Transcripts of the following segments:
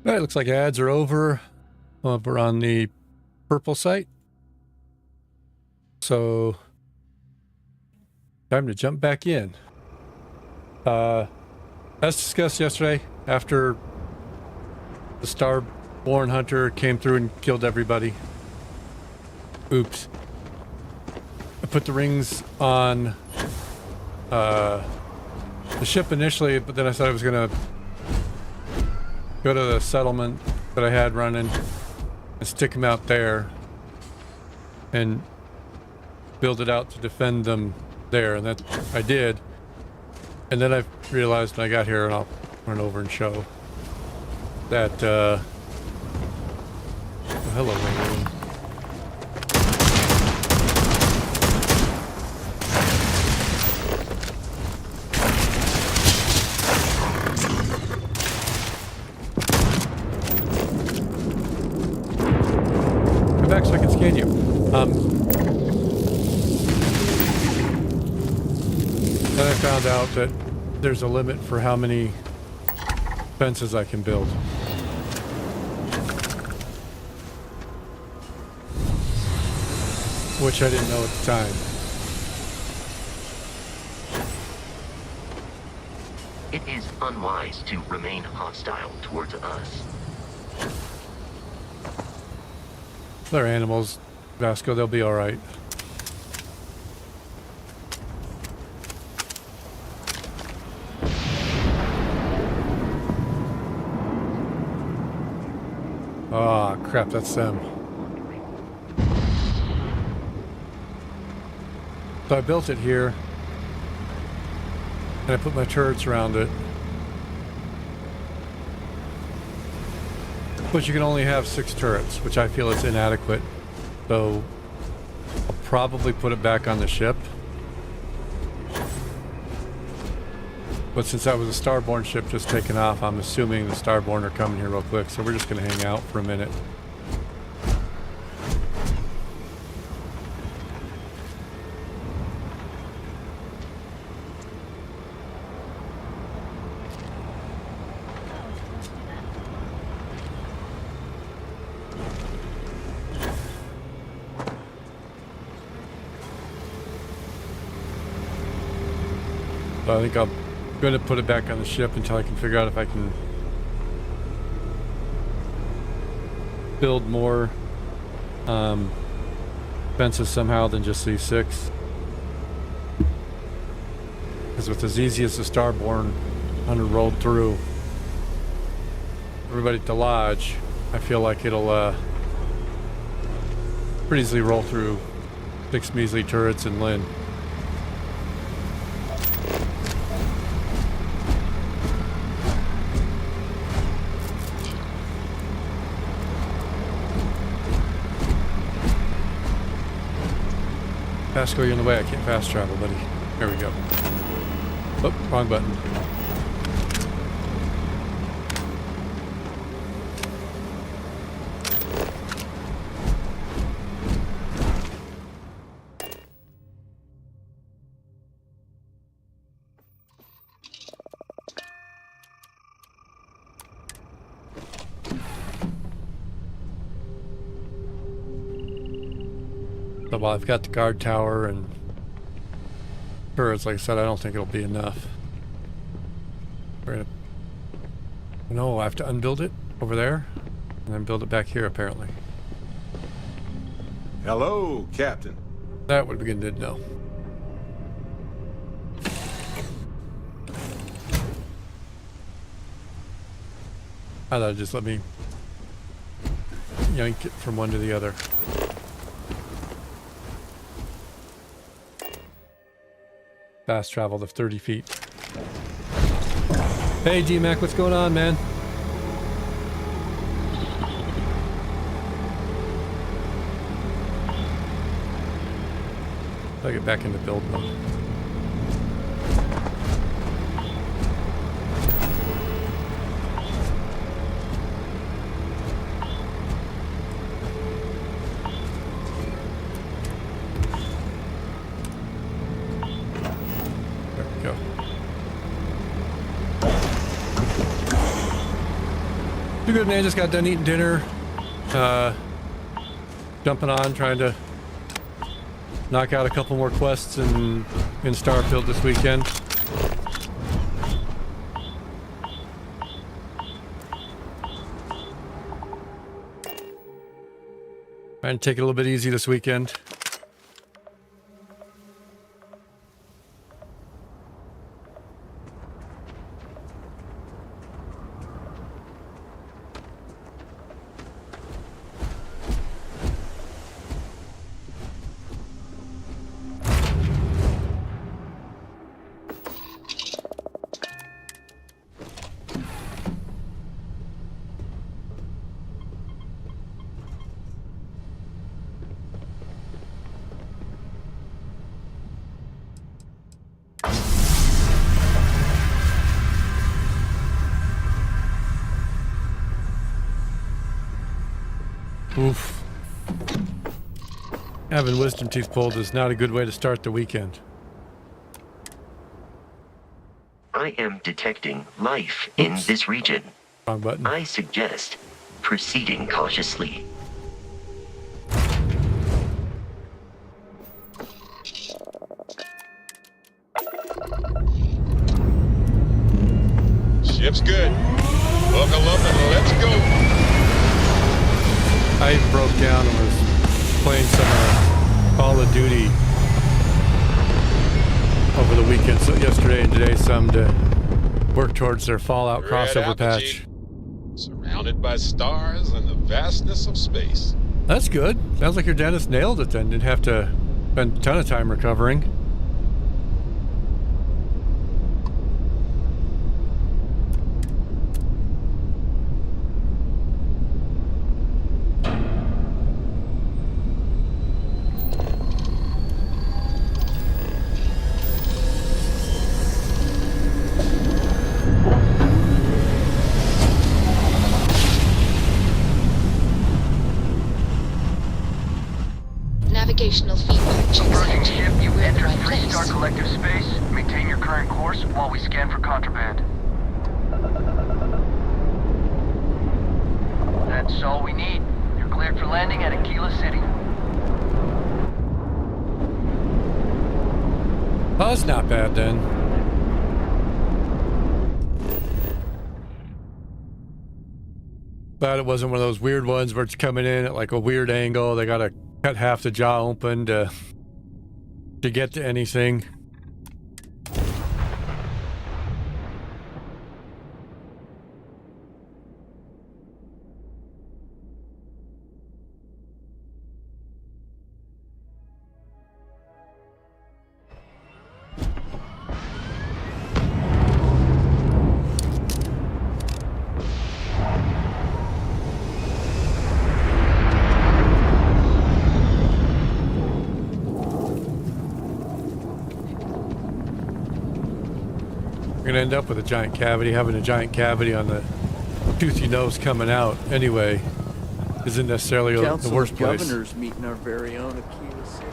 All right, looks like ads are over on the purple site. So, time to jump back in. As discussed yesterday, after the Starborn Hunter came through and killed everybody. Oops. I put the rings on the ship initially, but then I thought I was going to go to the settlement that I had running and stick them out there and build it out to defend them there, and that I did. And then I realized when I got here, and I'll run over and show that oh, hello, Wayne. Come back so I can scan you. Then I found out that there's a limit for how many fences I can build. Which I didn't know at the time. It is unwise to remain hostile towards us. They're animals, Vasco, they'll be alright. Ah, oh, crap, that's them. So I built it here, and I put my turrets around it. But you can only have 6 turrets, which I feel is inadequate. So I'll probably put it back on the ship. But since that was a Starborn ship just taking off, I'm assuming the Starborn are coming here real quick. So we're just going to hang out for a minute. I think I'm going to put it back on the ship until I can figure out if I can build more fences somehow than just these 6. Because with as easy as the Starborn Hunter rolled through everybody to lodge, I feel like it'll pretty easily roll through 6 measly turrets and Lynn. Vasco, you're in the way. I can't fast travel, buddy. There we go. Oh, wrong button. So while I've got the guard tower and turrets, like I said, I don't think it'll be enough. We're gonna... No, I have to unbuild it over there and then build it back here, apparently. Hello, Captain. That would be good to know. I thought it'd just let me yank it from one to the other. Fast travel to 30 feet. Hey, D-Mac, what's going on, man? I'll get back into build mode. Too good, man. Just got done eating dinner. Jumping on, trying to knock out a couple more quests in Starfield this weekend. Trying to take it a little bit easy this weekend. Oof. Having wisdom teeth pulled is not a good way to start the weekend. I am detecting life in this region. Wrong button. I suggest proceeding cautiously. Ship's good. Buckle up and let's go. I broke down and was playing some Call of Duty over the weekend, so yesterday and today, some to work towards their Fallout We're at crossover patch. surrounded by stars and the vastness of space. That's good. Sounds like your dentist nailed it then. Didn't have to spend a ton of time recovering. Navigational feedback checks Approaching out. ship, you We're in the enter right Free Star place. Collective space. Maintain your current course while we scan for contraband. That's all we need. You're cleared for landing at Aquila City. Oh, that's not bad then. But it wasn't one of those weird ones where it's coming in at like a weird angle. They gotta cut half the jaw open to get to anything. We're gonna end up with a giant cavity. Having a giant cavity on the toothy nose coming out anyway isn't necessarily the Council worst of place. Governors meeting our very own Aquila City.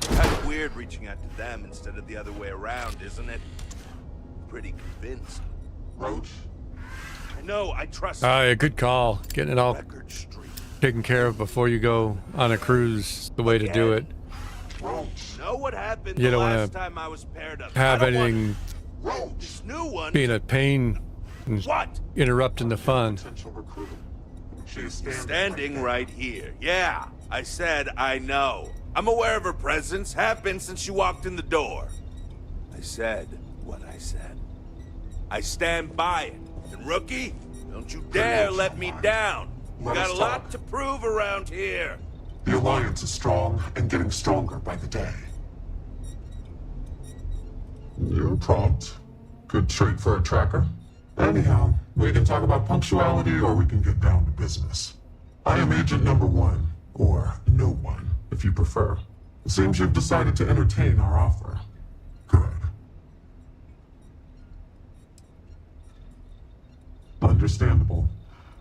Kind of weird reaching out to them instead of the other way around, isn't it? Pretty convinced. Roach? I know, I trust Ah, yeah, good call. Getting it all Record Street. taken care of before you go on a cruise is the way to do it. Roach? Know what happened You the don't wanna last time I was paired up? Have I don't want anything Roach? this new one. being a pain and What? interrupting the fun. Potential recruit. She is standing. Standing right here. Yeah, I said I know. I'm aware of her presence, have been since she walked in the door. I said what I said. I stand by it. And rookie, don't you dare let me down. Let Got us a lot talk. to prove around here. The Alliance is strong and getting stronger by the day. You're prompt. Good trait for a tracker. Anyhow, we can talk about punctuality or we can get down to business. I am Agent Number 1, or no one, if you prefer. It seems you've decided to entertain our offer. Good. Understandable.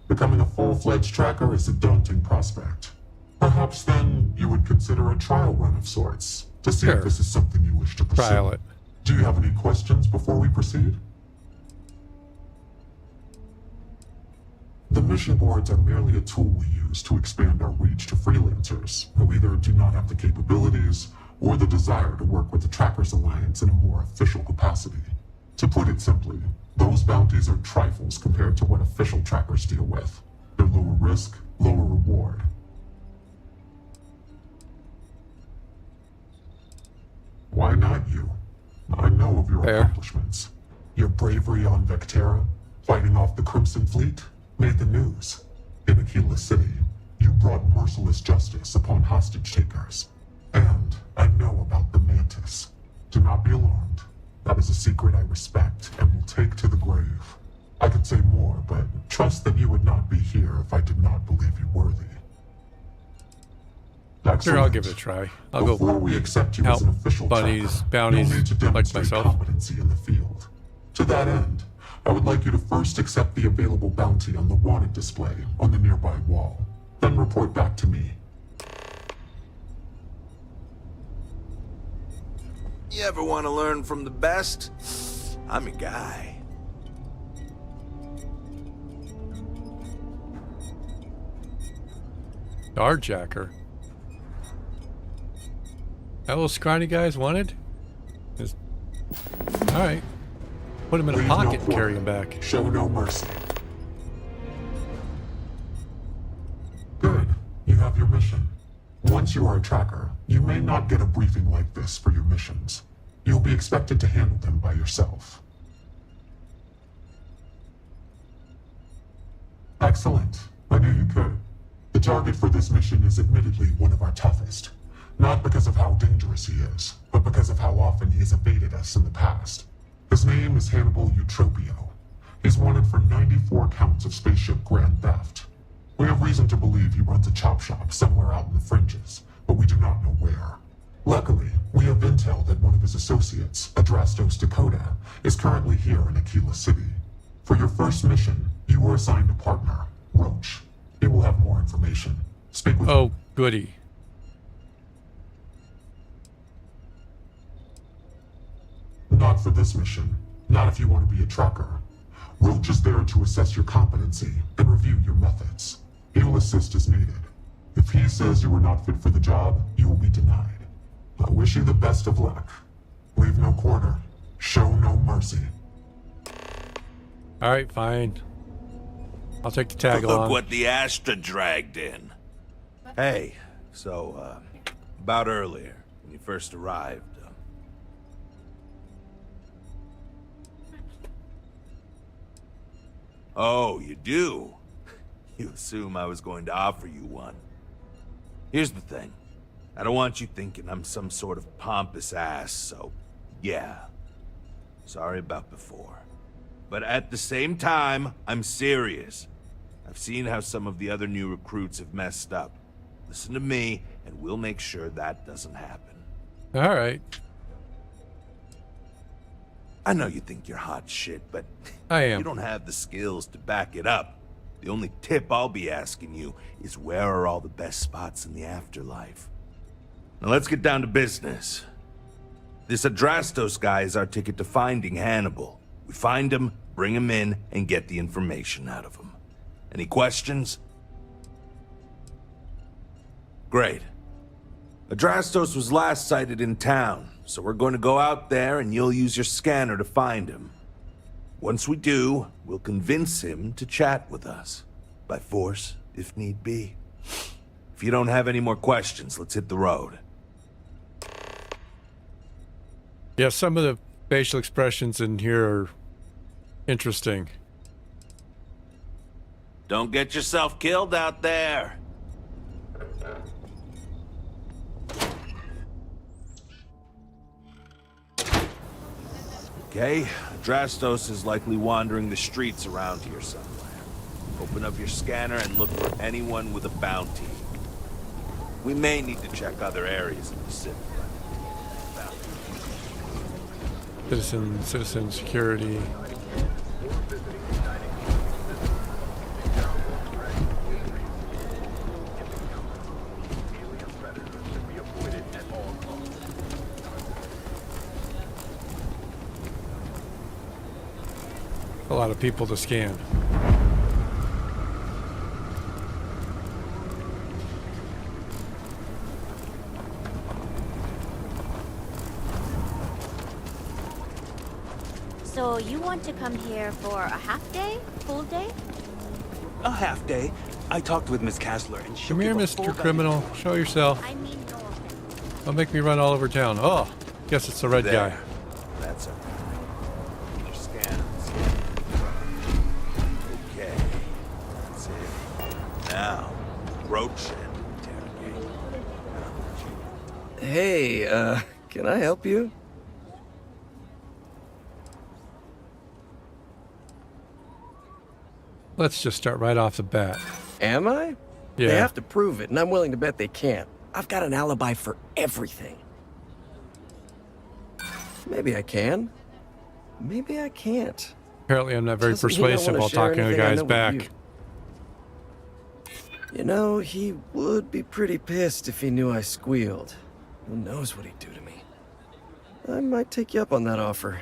Becoming a full-fledged tracker is a daunting prospect. Perhaps then you would consider a trial run of sorts to see Sure. if this is something you wish to pursue. Trial it. Do you have any questions before we proceed? The mission boards are merely a tool we use to expand our reach to freelancers who either do not have the capabilities or the desire to work with the Trackers Alliance in a more official capacity. To put it simply, those bounties are trifles compared to what official trackers deal with. They're lower risk, lower reward. Why not you? I know of your Fair. accomplishments. Your bravery on Vectera, fighting off the Crimson Fleet, made the news. In Aquila City, you brought merciless justice upon hostage takers. And I know about the Mantis. Do not be alarmed. That is a secret I respect and will take to the grave. I could say more, but trust that you would not be here if I did not believe you worthy. Sure, I'll Excellent. give it a try. I'll Before go we accept you help as an official bunnies, tracker, bounties, you'll need to like demonstrate myself. competency in the field. To that end, I would like you to first accept the available bounty on the wanted display on the nearby wall. Then report back to me. You ever want to learn from the best? I'm your guy. Starjacker. That little scrawny guy's wanted? Alright. Put him in a Leave no pocket and quarter. carry him back. Show no mercy. Good. You have your mission. Once you are a tracker, you may not get a briefing like this for your missions. You'll be expected to handle them by yourself. Excellent. I knew you could. The target for this mission is admittedly one of our toughest. Not because of how dangerous he is, but because of how often he has evaded us in the past. His name is Hannibal Eutropio. He's wanted for 94 counts of spaceship grand theft. We have reason to believe he runs a chop shop somewhere out in the fringes, but we do not know where. Luckily, we have intel that one of his associates, Adrastos Dakota, is currently here in Aquila City. For your first mission, you were assigned a partner, Roach. He will have more information. Speak with Oh, goody. Not for this mission. Not if you want to be a tracker. Roach is there to assess your competency and review your methods. He will assist as needed. If he says you are not fit for the job, you will be denied. I wish you the best of luck. Leave no quarter. Show no mercy. Alright, fine. I'll take the tag Look along. what the Astra dragged in. Hey, so, about earlier, when you first arrived. Oh, you do? You assume I was going to offer you one. Here's the thing. I don't want you thinking I'm some sort of pompous ass, so, yeah. Sorry about before. But at the same time, I'm serious. I've seen how some of the other new recruits have messed up. Listen to me, and we'll make sure that doesn't happen. Alright. I know you think you're hot shit, but I am. you don't have the skills to back it up. The only tip I'll be asking you is where are all the best spots in the afterlife? Now let's get down to business. This Adrastos guy is our ticket to finding Hannibal. We find him, bring him in, and get the information out of him. Any questions? Great. Adrastos was last sighted in town, so we're going to go out there and you'll use your scanner to find him. Once we do, we'll convince him to chat with us. By force, if need be. If you don't have any more questions, let's hit the road. Yeah, some of the facial expressions in here are interesting. Don't get yourself killed out there. Okay, Adrastos is likely wandering the streets around here somewhere. Open up your scanner and look for anyone with a bounty. We may need to check other areas of the city. Citizen security. A lot of people to scan. So you want to come here for a half day? Full day? A half day. I talked with Miss Kassler and she'll Come here, give a full Mr. Criminal. Show yourself. I mean no offense. Don't make me run all over town. Oh, guess it's the red guy. There. That's okay. Your scan. Okay. That's it. Now, approach and interrogate. Hey, can I help you? Let's just start right off the bat. Am I? Yeah. They have to prove it, and I'm willing to bet they can't. I've got an alibi for everything. Maybe I can. Maybe I can't. Apparently, I'm not very Doesn't mean I persuasive wanna while share talking to the anything I guy's know with back. You know, he would be pretty pissed if he knew I squealed. Who knows what he'd do to me? I might take you up on that offer.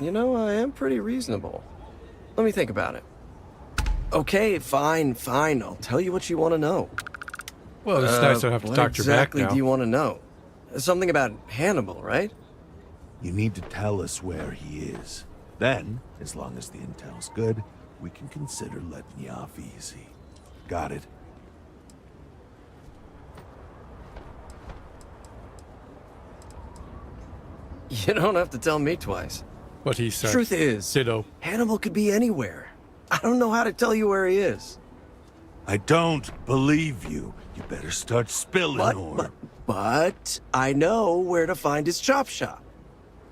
You know, I am pretty reasonable. Let me think about it. Okay, fine. I'll tell you what you want to know. Well, it's nice to have to what talk to your back exactly now. do you want to know? Something about Hannibal, right? You need to tell us where he is. Then, as long as the intel's good, we can consider letting you off easy. Got it? You don't have to tell me twice. What he said. Truth is, Ditto. Hannibal could be anywhere. I don't know how to tell you where he is. I don't believe you. You better start spilling more. But I know where to find his chop shop.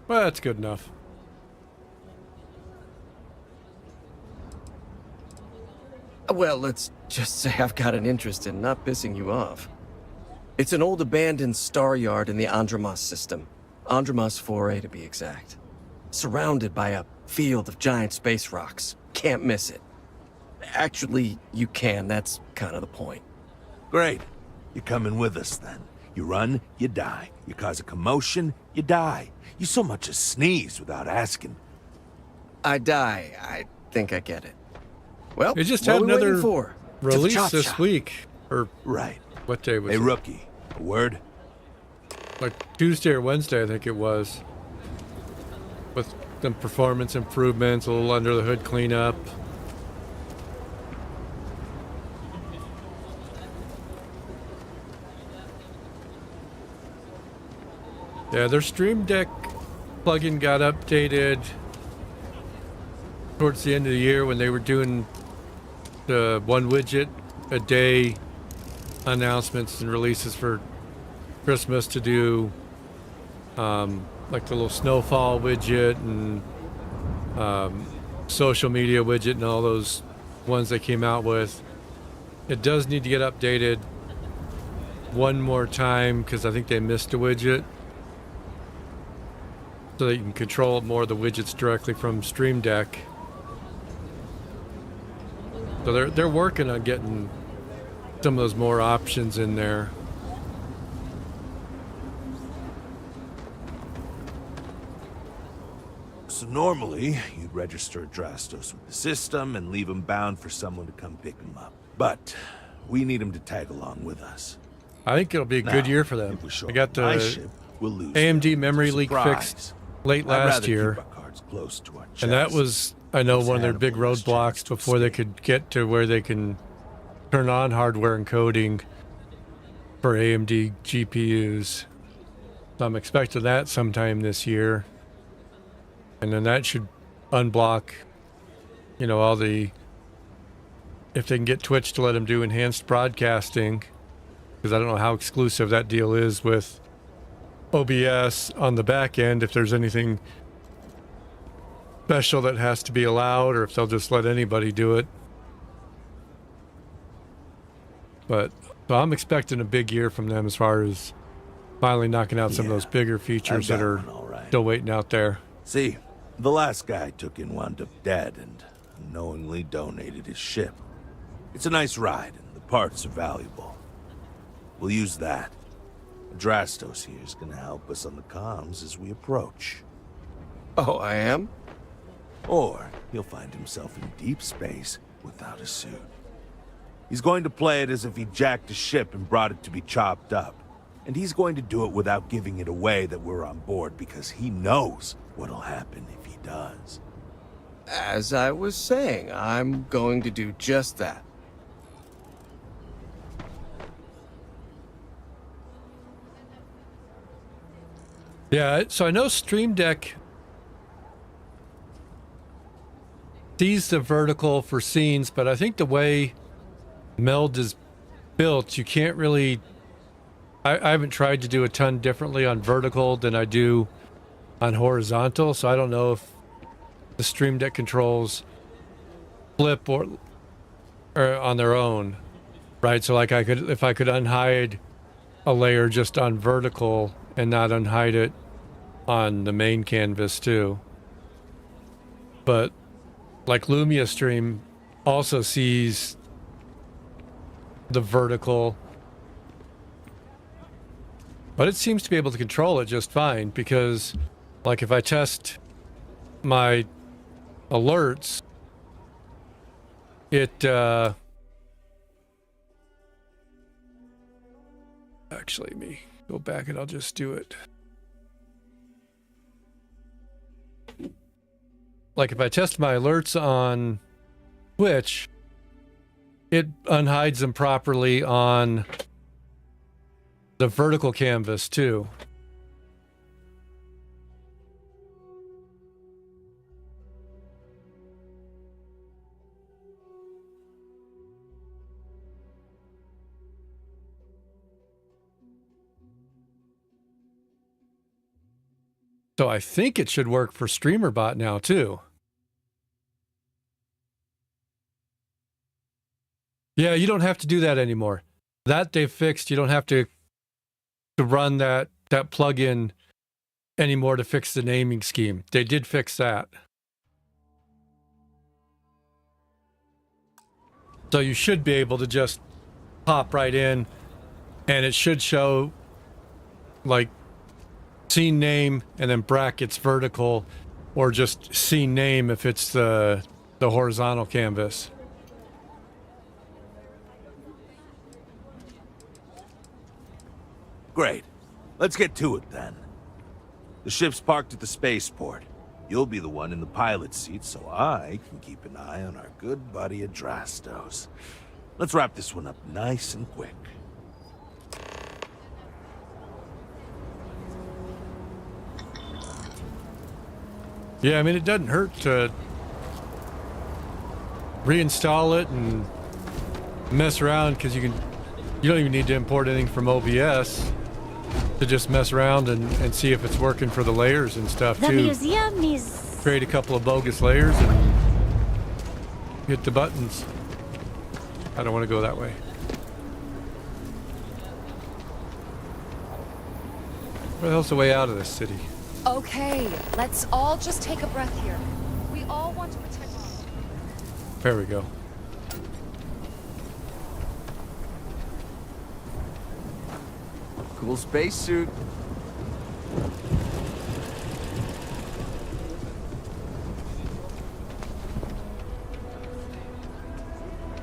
Well, that's good enough. Well, let's just say I've got an interest in not pissing you off. It's an old abandoned star yard in the Andromos system. Andromos 4A to be exact. Surrounded by a field of giant space rocks. Can't miss it. Actually, you can. That's kind of the point. Great. You're coming with us then. You run, you die. You cause a commotion, you die. You so much as sneeze without asking. I die. I think I get it. Well, They just what had are we waiting another for? To the release chop this shop. week. Or Right. what day was Hey, it? rookie. A word? Like Tuesday or Wednesday, I think it was. With some performance improvements, a little under the hood cleanup. Yeah, their Stream Deck plugin got updated towards the end of the year when they were doing the one widget a day announcements and releases for Christmas to do like the little snowfall widget and social media widget and all those ones they came out with. It does need to get updated one more time because I think they missed a widget. So that you can control more of the widgets directly from Stream Deck. So they're working on getting some of those more options in there. So normally, you'd register Drastos with the system and leave him bound for someone to come pick him up. But we need him to tag along with us. I think it'll be a good Now, year for them. if we show I got up my the ship, we'll lose AMD them. memory It's a leak surprise. fixed late I'd last rather year. keep our cards close to our And that chest. was, I know, Gives one of their big Hannibal his chance roadblocks to before they escape. could get to where they can turn on hardware encoding for AMD GPUs. So I'm expecting that sometime this year. And then that should unblock, you know, all the... If they can get Twitch to let them do enhanced broadcasting, because I don't know how exclusive that deal is with OBS on the back end, if there's anything special that has to be allowed or if they'll just let anybody do it. But so I'm expecting a big year from them as far as finally knocking out some of those bigger features that are still waiting out there. See, the last guy I took in wound up dead and unknowingly donated his ship. It's a nice ride, and the parts are valuable. We'll use that. Adrastos here is going to help us on the comms as we approach. Oh, I am? Or he'll find himself in deep space without a suit. He's going to play it as if he jacked a ship and brought it to be chopped up. And he's going to do it without giving it away that we're on board because he knows what'll happen if he does. As I was saying, I'm going to do just that. Yeah, so I know Stream Deck sees the vertical for scenes, but I think the way Meld is built, you can't really... I haven't tried to do a ton differently on vertical than I do on horizontal, so I don't know if the Stream Deck controls flip or on their own, right? So like if I could unhide a layer just on vertical and not unhide it on the main canvas too. But like Lumia Stream also sees the vertical, but it seems to be able to control it just fine because like if I test my alerts, it actually let me go back and I'll just do it. Like if I test my alerts on Twitch, it unhides them properly on the vertical canvas too. So I think it should work for StreamerBot now too. Yeah, you don't have to do that anymore. That they've fixed. You don't have to run that plugin anymore to fix the naming scheme. They did fix that. So you should be able to just pop right in and it should show like scene name and then brackets vertical, or just scene name if it's the horizontal canvas. Great. Let's get to it then. The ship's parked at the spaceport. You'll be the one in the pilot's seat so I can keep an eye on our good buddy Adrastos. Let's wrap this one up nice and quick. Yeah, I mean, it doesn't hurt to reinstall it and mess around because you don't even need to import anything from OBS to just mess around and see if it's working for the layers and stuff The too. museum is... Create a couple of bogus layers and hit the buttons. I don't want to go that way. Where the hell's the way out of this city? Okay, let's all just take a breath here. We all want to protect... There we go. Cool spacesuit.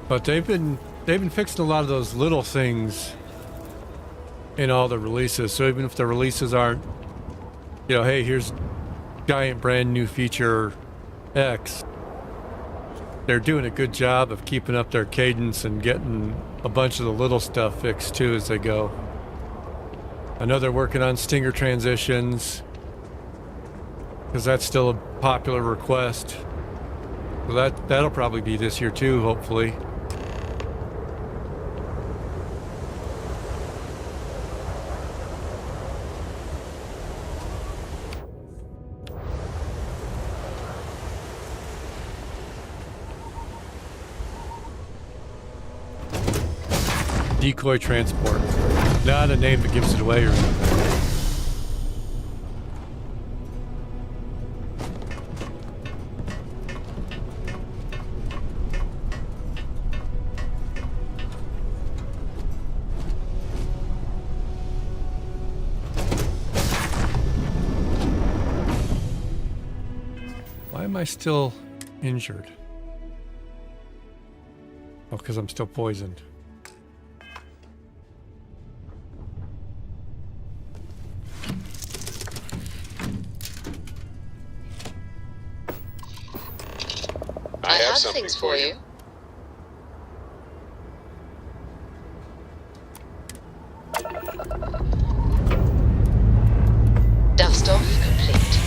But they've been fixing a lot of those little things in all the releases. So even if the releases aren't, you know, hey, here's giant brand new feature X, they're doing a good job of keeping up their cadence and getting a bunch of the little stuff fixed too as they go. I know they're working on Stinger transitions because that's still a popular request. So that'll probably be this year too, hopefully. Decoy transport. Not a name that gives it away or anything. Why am I still injured? Oh, because I'm still poisoned. I have something things for you. Dust off complete.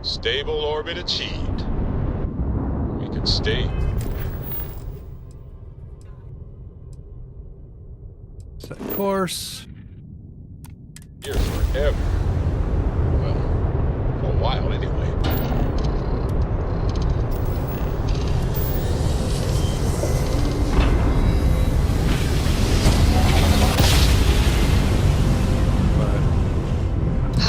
Stable orbit achieved. We can stay. Set course. Here forever. Well, for a while anyway.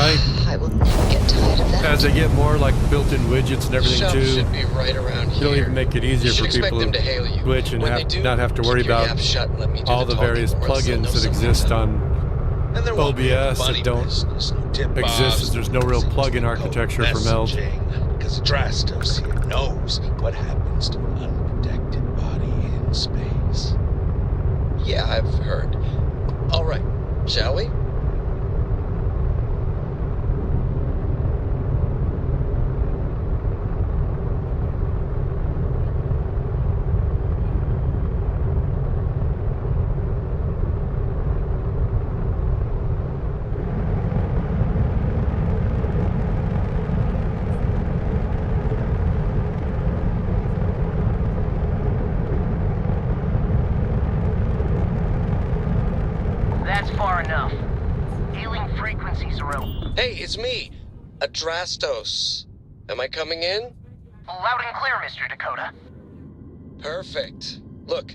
I will never get tired of that. As they get more like built-in widgets and everything Shop too, should be right around here. it'll even make it easier You should for expect people them to to hail you. switch and When they do, not have to worry keep your about gap shut and let me do all the the various talking, or else they'll know plugins that something exist better. on And there won't be any OBS funny that don't business, no tip exist, bobs, as there's no real things plugin to architecture code for Meld. messaging, because Drastos here knows what happens to an unprotected body in space. Yeah, I've heard. All right, shall we? That's far enough. Hailing frequencies are out. Hey, it's me, Adrastos. Am I coming in? Loud and clear, Mr. Dakota. Perfect. Look,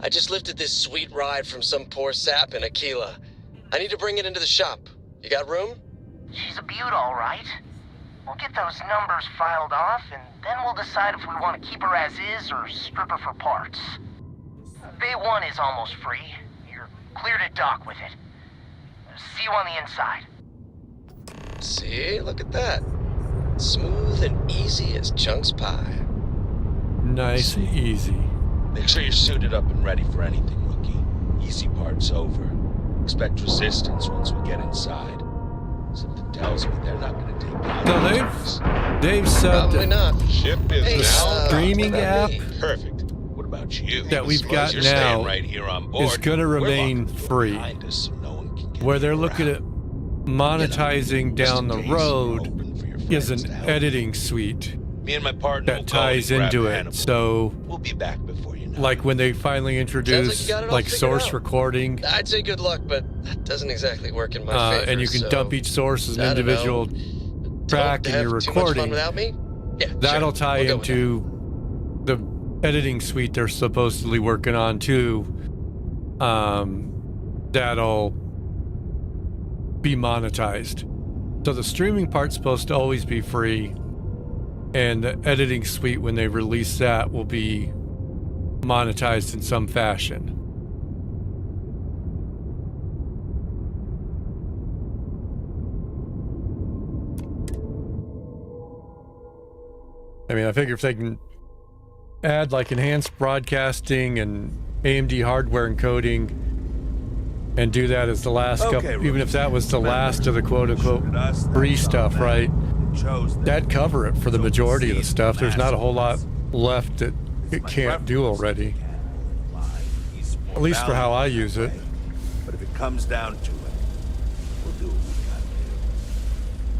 I just lifted this sweet ride from some poor sap in Aquila. I need to bring it into the shop. You got room? She's a beaut, all right. We'll get those numbers filed off, and then we'll decide if we want to keep her as is or strip her for parts. Bay 1 is almost free. You're clear to dock with it. See you on the inside. See, look at that. Smooth and easy as chunks pie. Nice and easy. Make sure you're suited up and ready for anything, rookie. Easy part's over. Expect resistance once we get inside. Something tells me they're not going to take No, they've said Probably that not. Ship is Hey, now streaming what about app me? perfect. What about you? that we've As long got as you're staying now right here on board, is going to we're remain locking the door free. behind us so no one can get Where they're you looking around. at monetizing Just down in the case you're road hoping for your is friends an to help. editing suite Me and my partner that will go ties and grab into it. Hannibal. So, We'll be back before you know. like when they finally introduce got it all like figured source out. recording, I'd say good luck, but that doesn't exactly work in my favor. and you can so dump each source as an I don't know. individual track Don't in your have too much fun recording. without me? Yeah, That'll sure. tie We'll go with into the editing suite they're supposedly working on too. That'll be monetized. So the streaming part's supposed to always be free, and the editing suite, when they release that, will be monetized in some fashion. I mean, I figure if they can add like enhanced broadcasting and AMD hardware encoding and do that as the last Okay, couple, even if that was the remember, last of the quote-unquote shooted us, free that's stuff, on right? them. Chose them. That'd cover it for the So majority of the see stuff. There's not a whole lot masterpiece. left that It's it my can't do preference. already. He's more At least for how I valuable use that it. way. But if it comes down to it, we'll do what we gotta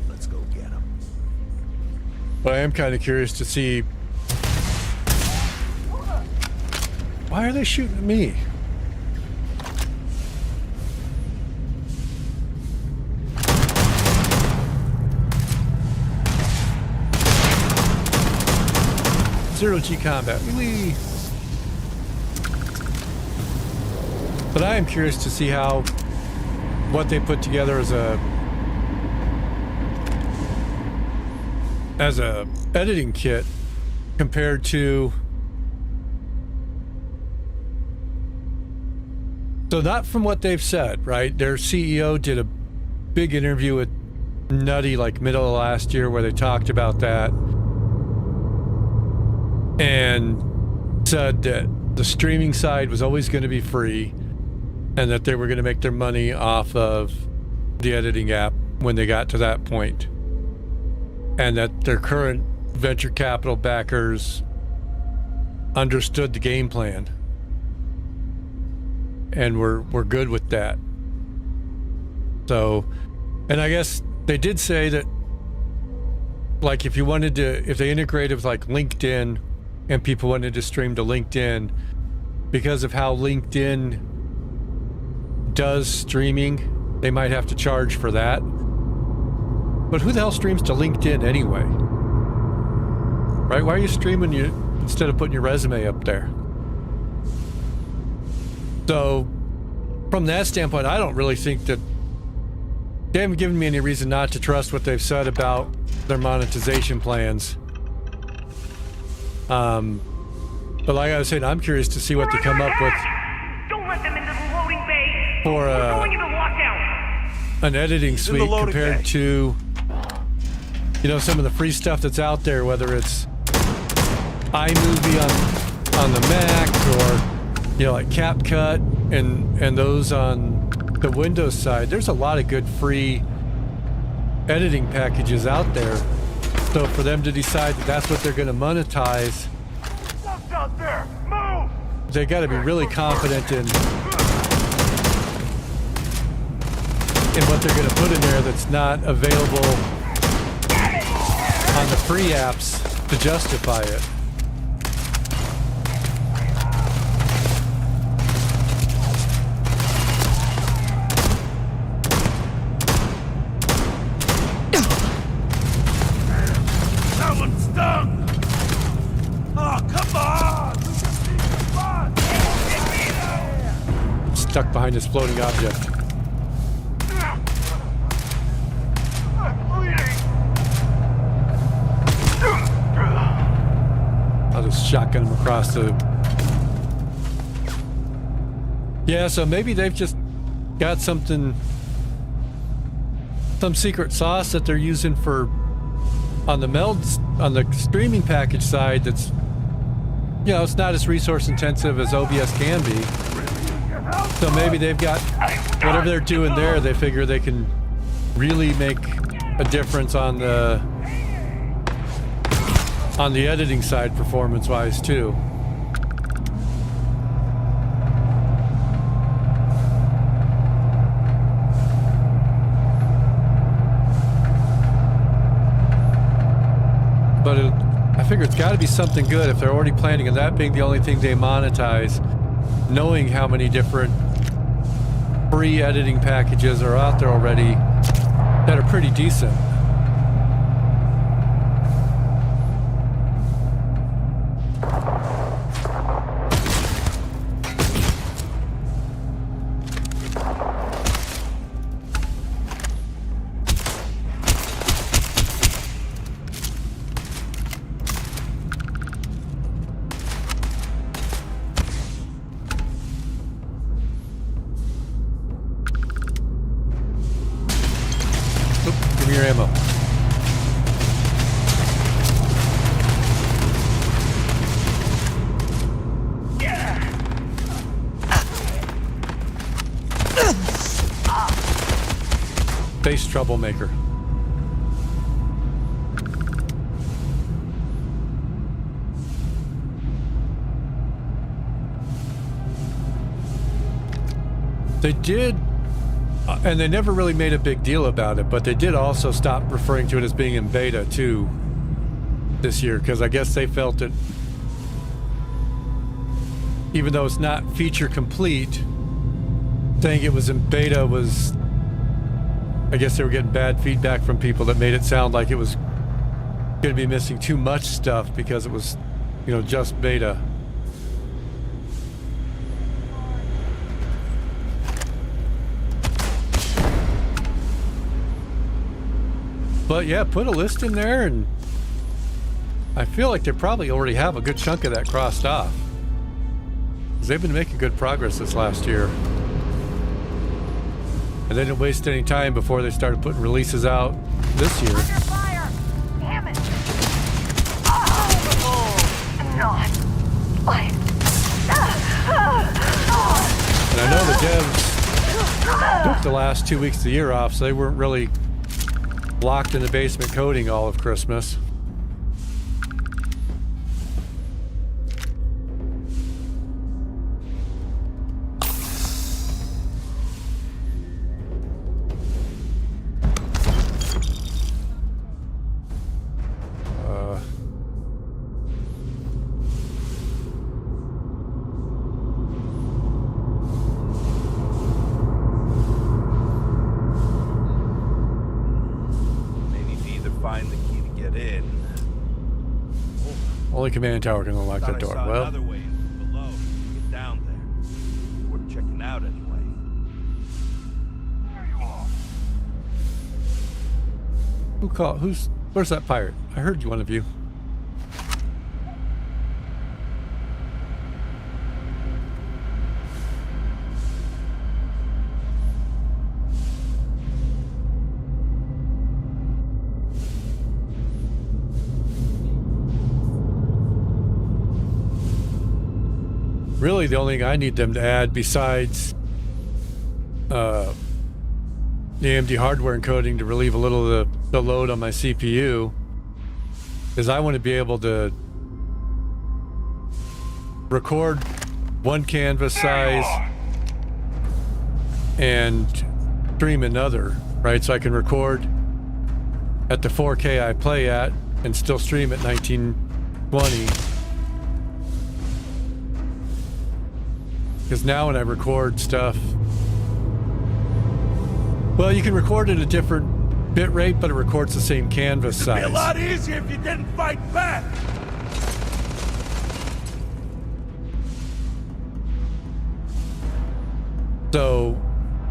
do. Let's go get him. But I am kind of curious to see, why are they shooting at me? Zero-G combat. Whee! But I am curious to see what they put together as a editing kit compared to. So not from what they've said, right? Their CEO did a big interview with Nutty like middle of last year where they talked about that and said that the streaming side was always going to be free and that they were going to make their money off of the editing app when they got to that point, and that their current venture capital backers understood the game plan and we're good with that. So, and I guess they did say that, like, if they integrated with like LinkedIn and people wanted to stream to LinkedIn, because of how LinkedIn does streaming, they might have to charge for that. But who the hell streams to LinkedIn anyway? Right? Why are you streaming instead of putting your resume up there? So, from that standpoint, I don't really think that they haven't given me any reason not to trust what they've said about their monetization plans. But like I was saying, I'm curious to see what they come up with. Don't let them into the loading bay. For We're going into lockout. An editing suite compared to, you know, some of the free stuff that's out there, whether it's iMovie on the Mac or, you know, like CapCut and those on the Windows side. There's a lot of good free editing packages out there. So for them to decide that that's what they're going to monetize, Out there. Move. they got to be really confident in what they're going to put in there that's not available on the free apps to justify it. Someone stung. Oh, come on. Stuck behind this floating object. I'll just shotgun him across the... Yeah, so maybe they've just got some secret sauce that they're using for on the streaming package side that's, you know, it's not as resource intensive as OBS can be. So maybe they've got whatever they're doing there, they figure they can really make a difference on the editing side performance-wise too. But I figure it's got to be something good if they're already planning on that being the only thing they monetize, knowing how many different free editing packages are out there already that are pretty decent. Give me your ammo. Face troublemaker. They did, and they never really made a big deal about it, but they did also stop referring to it as being in beta too this year, because I guess they felt that even though it's not feature complete, saying it was in beta was, I guess they were getting bad feedback from people that made it sound like it was going to be missing too much stuff because it was you know, just beta. But yeah, put a list in there, and I feel like they probably already have a good chunk of that crossed off. Because they've been making good progress this last year. And they didn't waste any time before they started putting releases out this year. Under fire! Damn it! Oh, not like. And I know the devs took the last 2 weeks of the year off, so they weren't really locked in the basement coding all of Christmas. Only command tower can unlock that door. Well, another way in below. Get down there. Worth checking out anyway. There you are. where's that pirate? I heard you, one of you. Really, the only thing I need them to add besides the AMD hardware encoding to relieve a little of the load on my CPU is I want to be able to record one canvas size and stream another, right? So I can record at the 4K I play at and still stream at 1920. Because now when I record stuff, well, you can record at a different bit rate, but it records the same canvas size. It'd be a lot easier if you didn't fight back. So,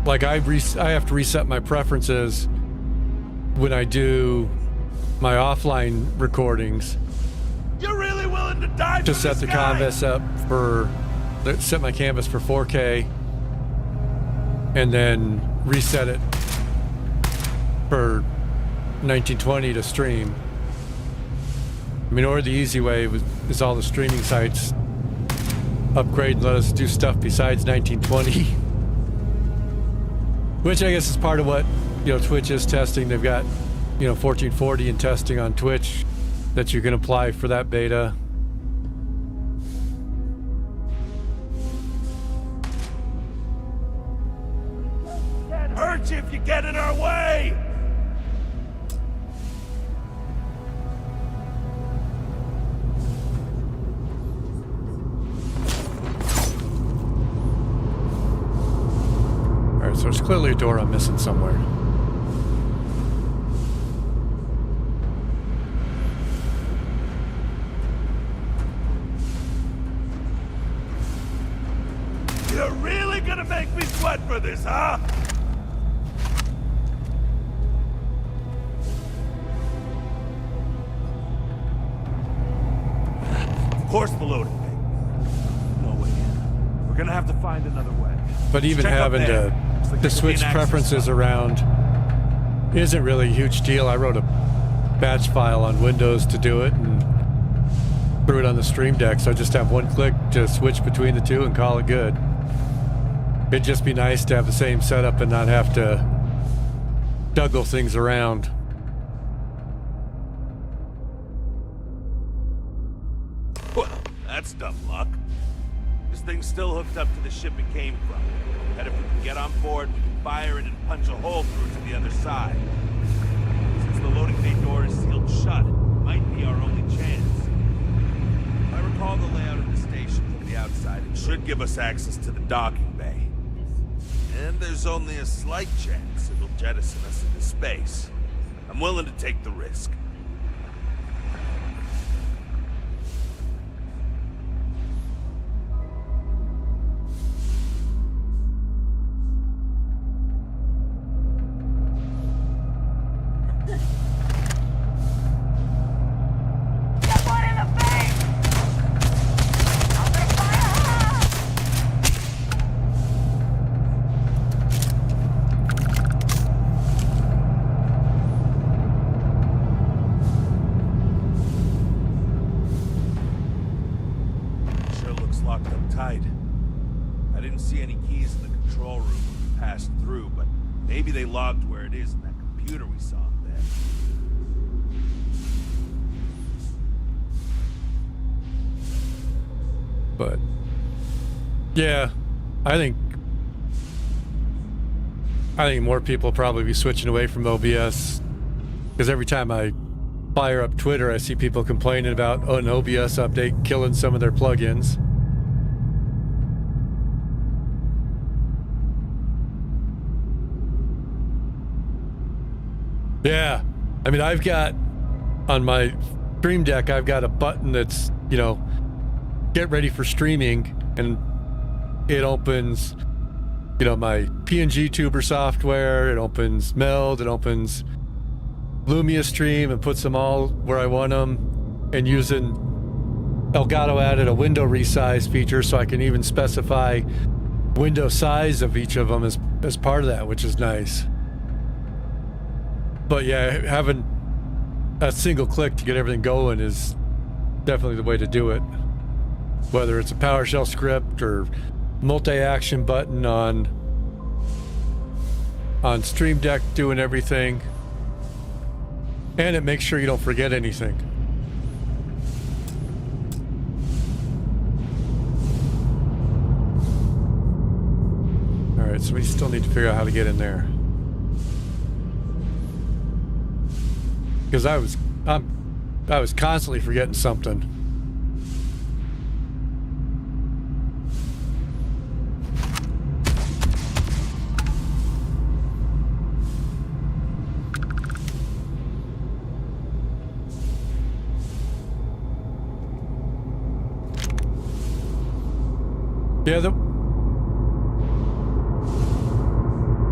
like I have to reset my preferences when I do my offline recordings. You're really willing to die to for set this the guy? canvas up for set my canvas for 4K and then reset it for 1920 to stream. I mean, or the easy way is all the streaming sites upgrade and let us do stuff besides 1920. Which I guess is part of what, you know, Twitch is testing. They've got, you know, 1440 in testing on Twitch that you can apply for that beta. Hurt you if you get in our way! Alright, so there's clearly a door I'm missing somewhere. You're really gonna make me sweat for this, huh? Of course the loading bay. No way in. We're gonna have to find another way. But even Check up having there. to Looks like there could be switch an access preferences tunnel. around isn't really a huge deal. I wrote a batch file on Windows to do it and threw it on the Stream Deck, so I just have one click to switch between the two and call it good. It'd just be nice to have the same setup and not have to juggle things around. Well, that's dumb luck. This thing's still hooked up to the ship it came from. And if we can get on board, we can fire it and punch a hole through to the other side. Since the loading bay door is sealed shut, it might be our only chance. If I recall the layout of the station from the outside, it should give us access to the docking bay. And there's only a slight chance it'll jettison us into space. I'm willing to take the risk. Maybe they logged where it is in that computer we saw there. But yeah, I think more people will probably be switching away from OBS, because every time I fire up Twitter, I see people complaining about an OBS update killing some of their plugins. Yeah, I mean, I've got on my Stream Deck, I've got a button that's, you know, get ready for streaming, and it opens, you know, my PNG Tuber software, it opens Meld, it opens Lumia Stream, and puts them all where I want them. And using Elgato added a window resize feature, so I can even specify window size of each of them as part of that, which is nice. But yeah, having a single click to get everything going is definitely the way to do it. Whether it's a PowerShell script or multi-action button on Stream Deck doing everything. And it makes sure you don't forget anything. Alright, so we still need to figure out how to get in there. Because I was constantly forgetting something. Yeah, the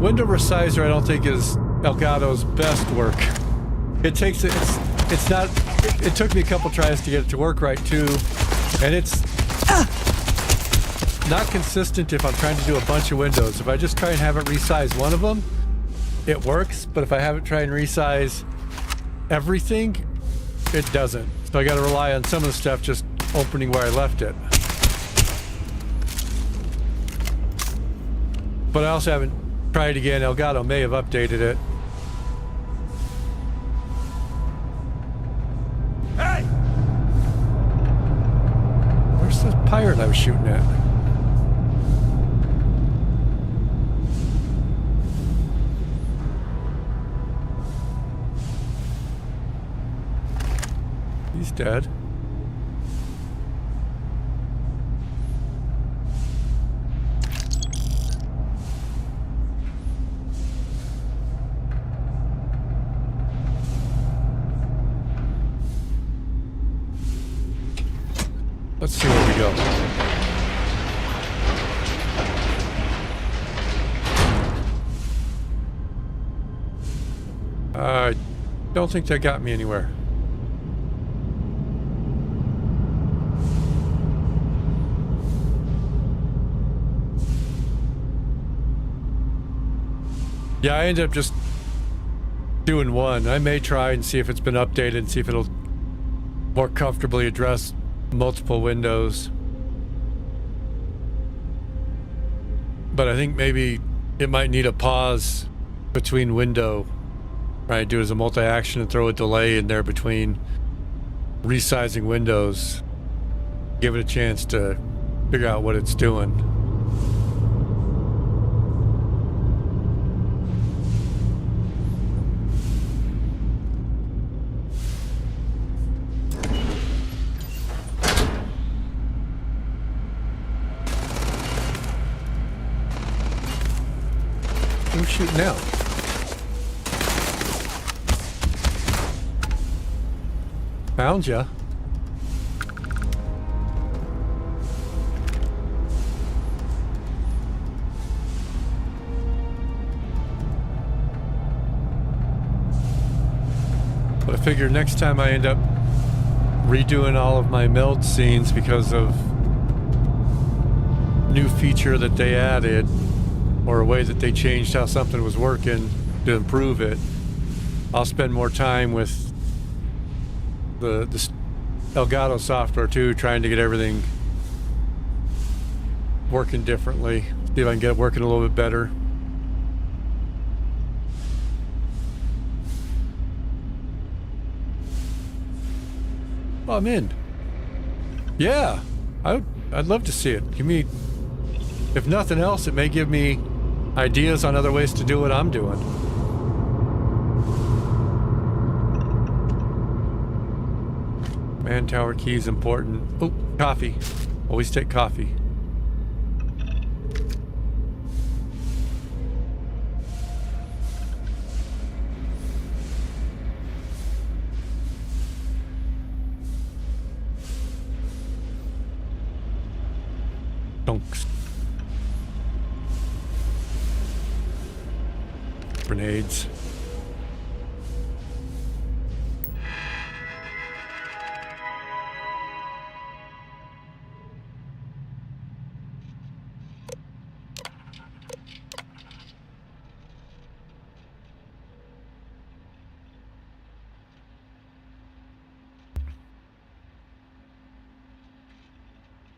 window resizer I don't think is Elgato's best work. It takes it's not. It took me a couple tries to get it to work right too, and it's not consistent if I'm trying to do a bunch of windows. If I just try and have it resize one of them, it works. But if I have it try and resize everything, it doesn't. So I got to rely on some of the stuff just opening where I left it. But I also haven't tried again. Elgato may have updated it. Hey! Where's the pirate I was shooting at? He's dead. Let's see where we go. I don't think that got me anywhere. Yeah, I ended up just doing one. I may try and see if it's been updated and see if it'll more comfortably address multiple windows. But I think maybe it might need a pause between window. Right, do it as a multi-action and throw a delay in there between resizing windows. Give it a chance to figure out what it's doing. Who's shooting now? Found ya. But I figure next time I end up redoing all of my meld scenes because of new feature that they added, or a way that they changed how something was working to improve it, I'll spend more time with the Elgato software too, trying to get everything working differently. See if I can get it working a little bit better. Oh, I'm in. Yeah, I'd love to see it. Give me, if nothing else, it may give me ideas on other ways to do what I'm doing. Man tower key is important. Oh, coffee. Always take coffee. Dunks. Grenades.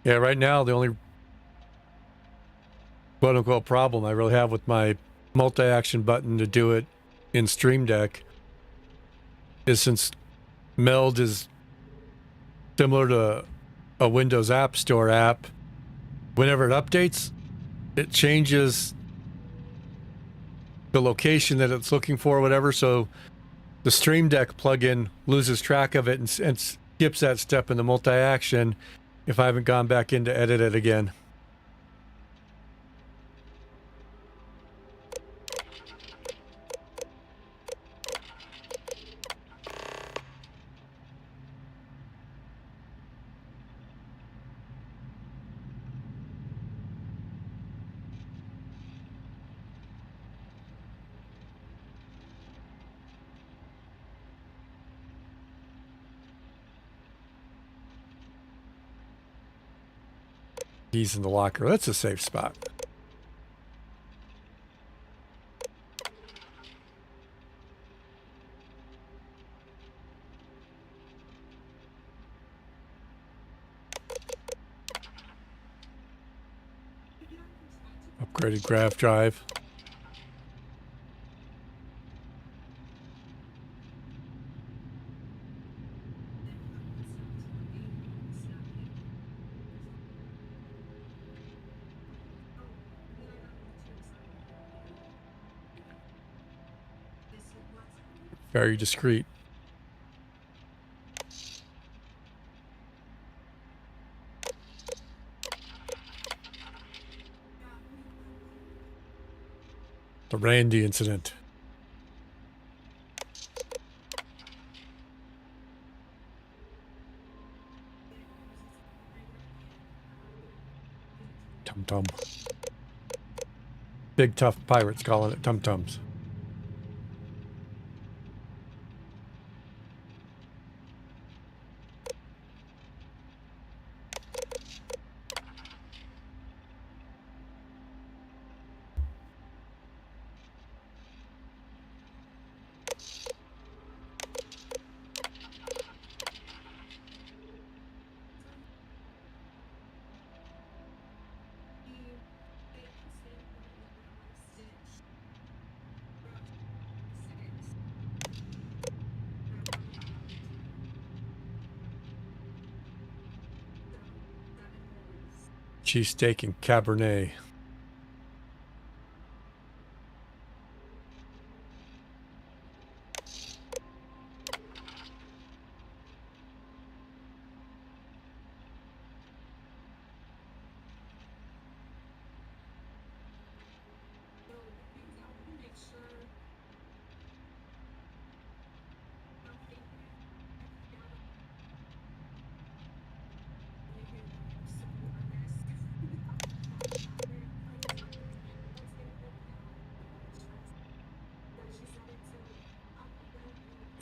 Yeah, right now the only quote-unquote problem I really have with my multi-action button to do it in Stream Deck is, since Meld is similar to a Windows App Store app, whenever it updates, it changes the location that it's looking for, whatever, so the Stream Deck plugin loses track of it and skips that step in the multi-action if I haven't gone back in to edit it again. Keys in the locker. That's a safe spot. Upgraded grav drive. Very discreet. The Randy incident. Tum Tum. Big tough pirates calling it Tum Tums. Cheesesteak and Cabernet.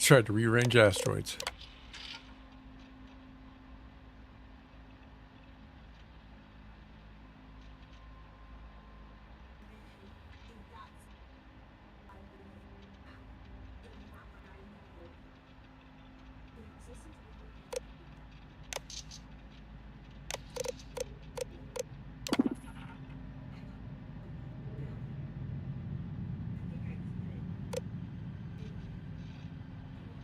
Tried to rearrange asteroids.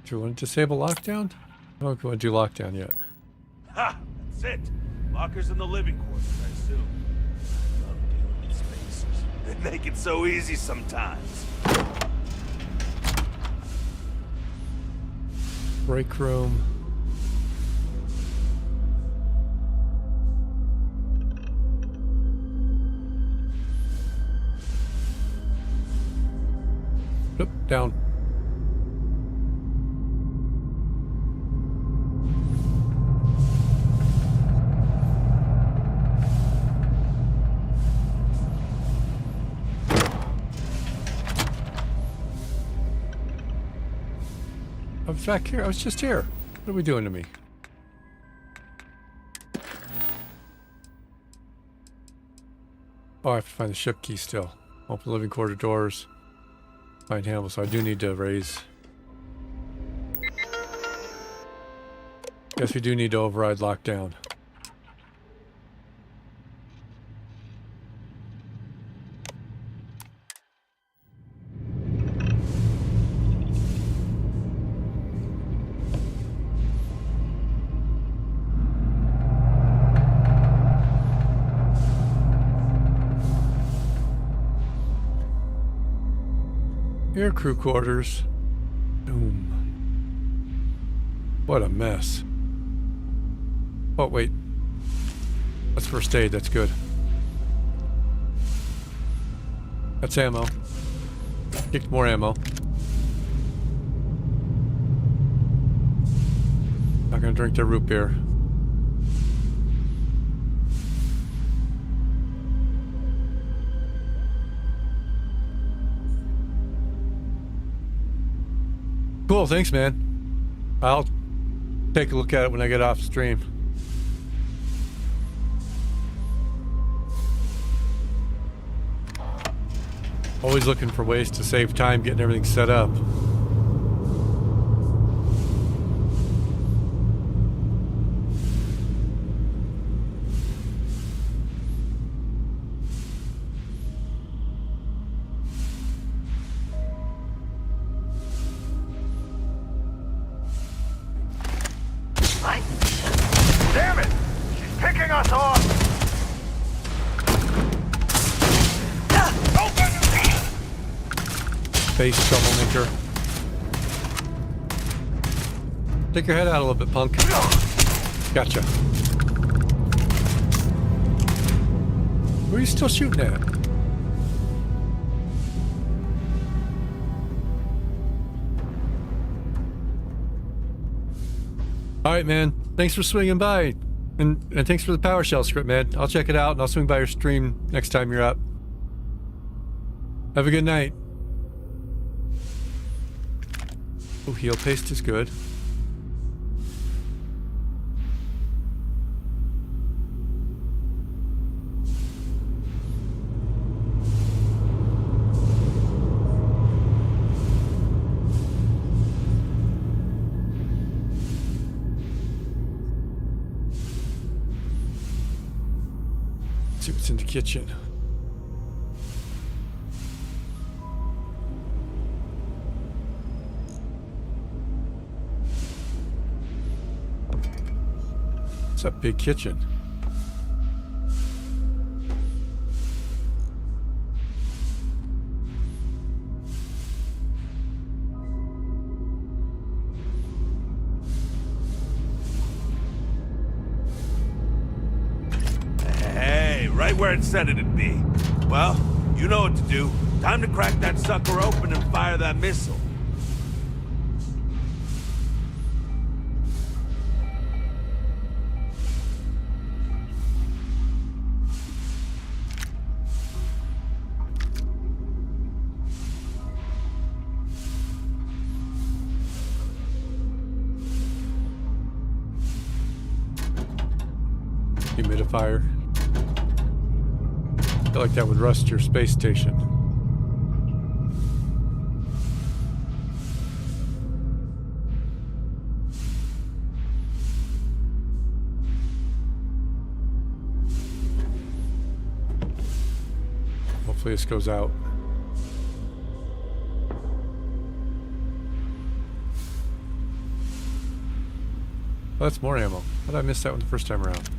Do you want to disable lockdown? I don't want to do lockdown yet. Ha! That's it. Lockers in the living quarters, I assume. I love dealing with spacers. They make it so easy sometimes. Break room. Oop, down. I was back here. I was just here. What are we doing to me? Oh, I have to find the ship key still. Open living quarter doors. Find handle, so I do need to raise. Guess we do need to override lockdown. Air crew quarters. Boom. What a mess. Oh, wait. That's first aid. That's good. That's ammo. Kicked more ammo. Not gonna drink their root beer. Cool, thanks, man. I'll take a look at it when I get off stream. Always looking for ways to save time getting everything set up. Damn it! She's picking us off! Face troublemaker. Take your head out a little bit, punk. Gotcha. Where are you still shooting at? Alright, man. Thanks for swinging by. And thanks for the PowerShell script, man. I'll check it out and I'll swing by your stream next time you're up. Have a good night. Oh, heal paste is good. See what's in the kitchen. It's a big kitchen. Hey, right where it said it'd be. Well, you know what to do. Time to crack that sucker open and fire that missile. Humidifier. I feel like that would rust your space station. Hopefully this goes out. Oh, that's more ammo. How did I miss that one the first time around?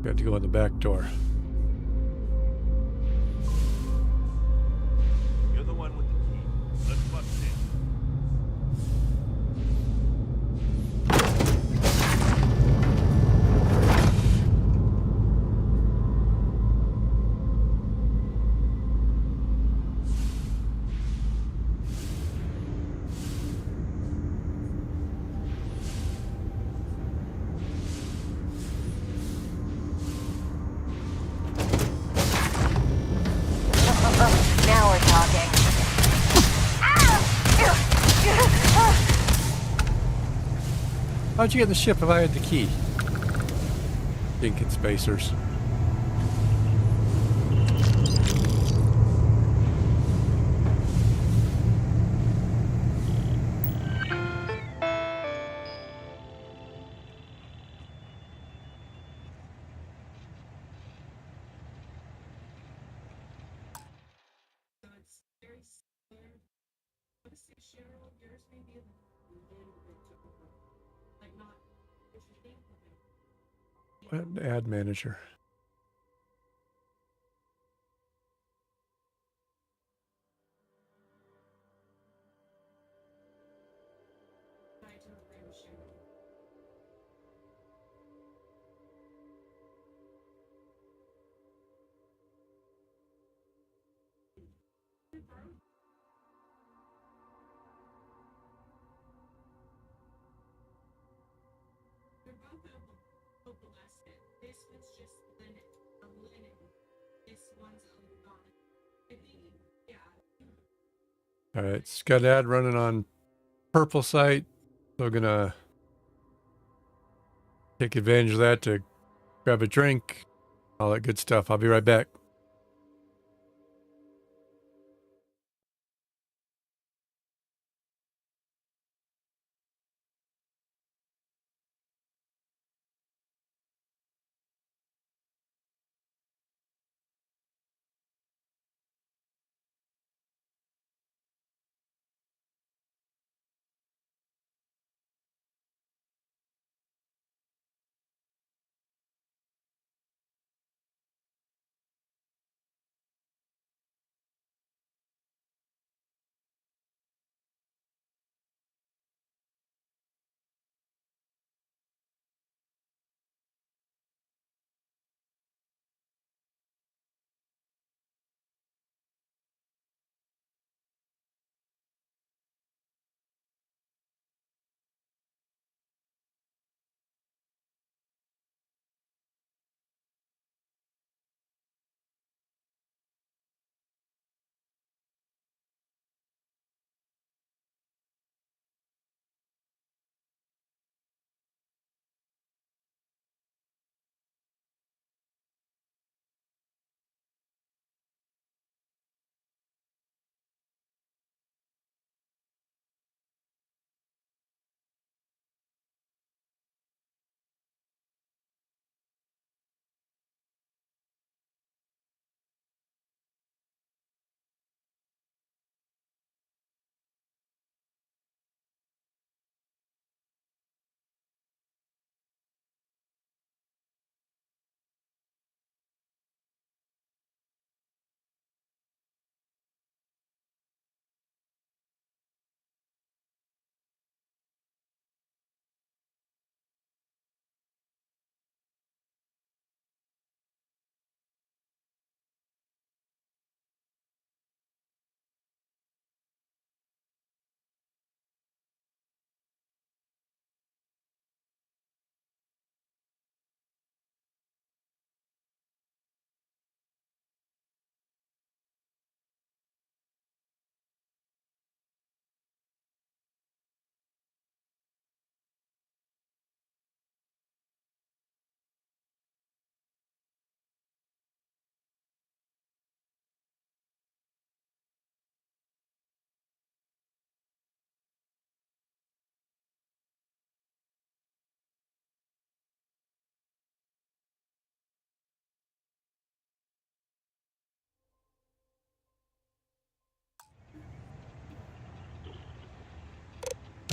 Got to go in the back door. You're the one with the key. Let's bust in. Now we're talking. How'd you get in the ship if I had the key? Thinking spacers. Ad manager. All right, it's got an ad running on purple site. So we're gonna take advantage of that to grab a drink, all that good stuff. I'll be right back.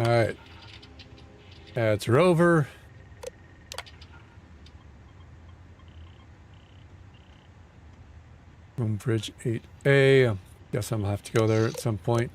Alright. That's Rover. Room Bridge 8A. Guess I'm gonna have to go there at some point.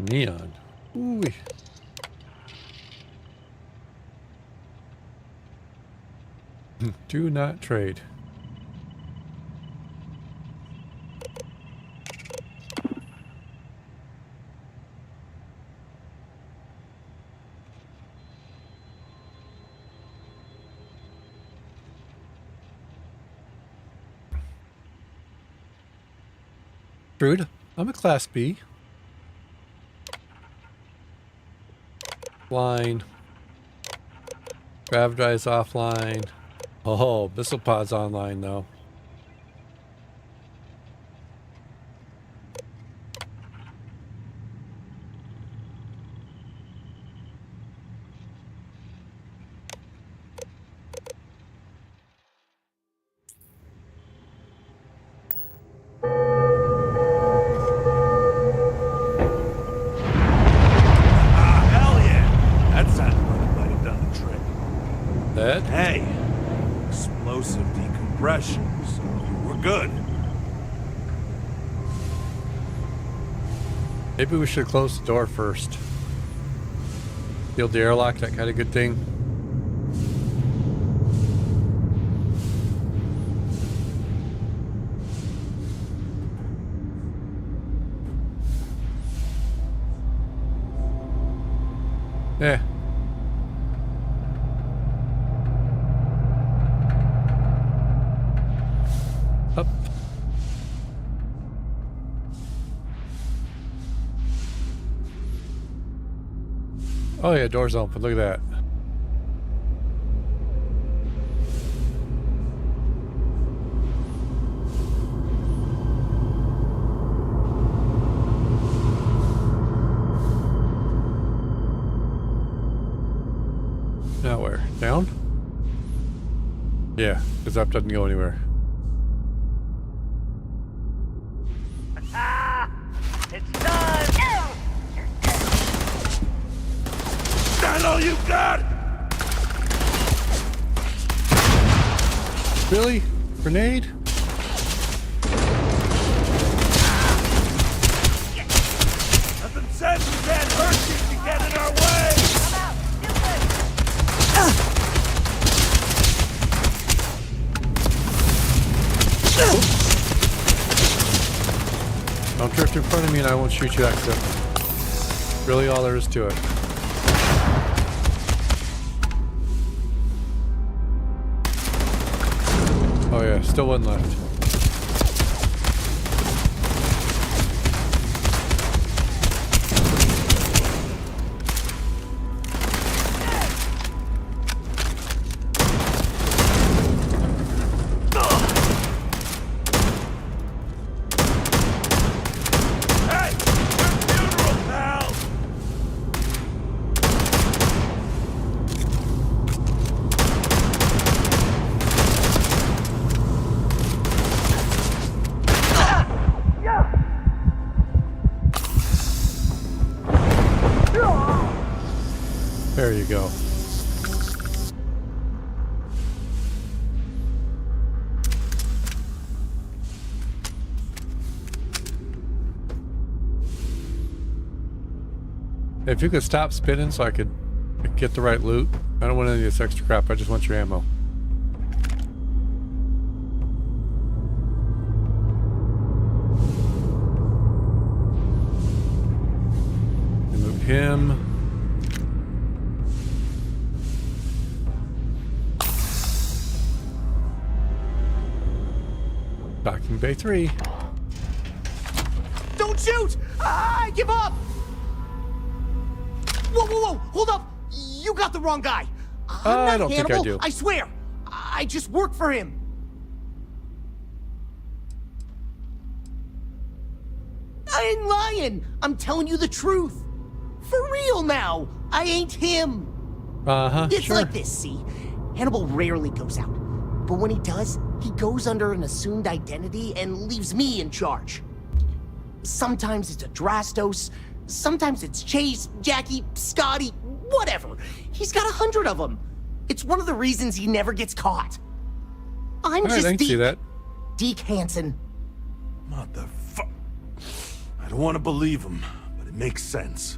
Neon. Ooh. Do not trade. Rude. I'm a Class B. Line. Grav drive's offline. Oh, missile pod's online though. Hell yeah! That sounded like it might have done the trick. That? Hey, explosive decompression, so we're good. Maybe we should close the door first. Build the airlock, that kind of good thing. Yeah. Up. Oh yeah, door's open. Look at that. Now where? Down? Yeah, because up doesn't go anywhere. It's done! Is that all you got? Really? Grenade? Nothing says we can't hurt you if you get in our way! Come out! Don't drift in front of me and I won't shoot you accidentally. Really all there is to it. Oh yeah, still one left. Hey! Your funeral, pal! There you go. If you could stop spinning so I could get the right loot. I don't want any of this extra crap. I just want your ammo. Remove him. Docking Bay 3. Don't shoot! I give up! Whoa, whoa, whoa! Hold up! You got the wrong guy. I'm not I don't think I Hannibal. do. I swear. I just work for him. I ain't lying. I'm telling you the truth. For real now. I ain't him. It's Sure. like this, see? Hannibal rarely goes out. But when he does, he goes under an assumed identity and leaves me in charge. Sometimes it's a Drastos, sometimes it's Chase, Jackie, Scotty, whatever. He's got 100 of them. It's one of the reasons he never gets caught. I'm All right, just I can Deke. see that. Deke Hansen. Motherfuck. I don't want to believe him, but it makes sense.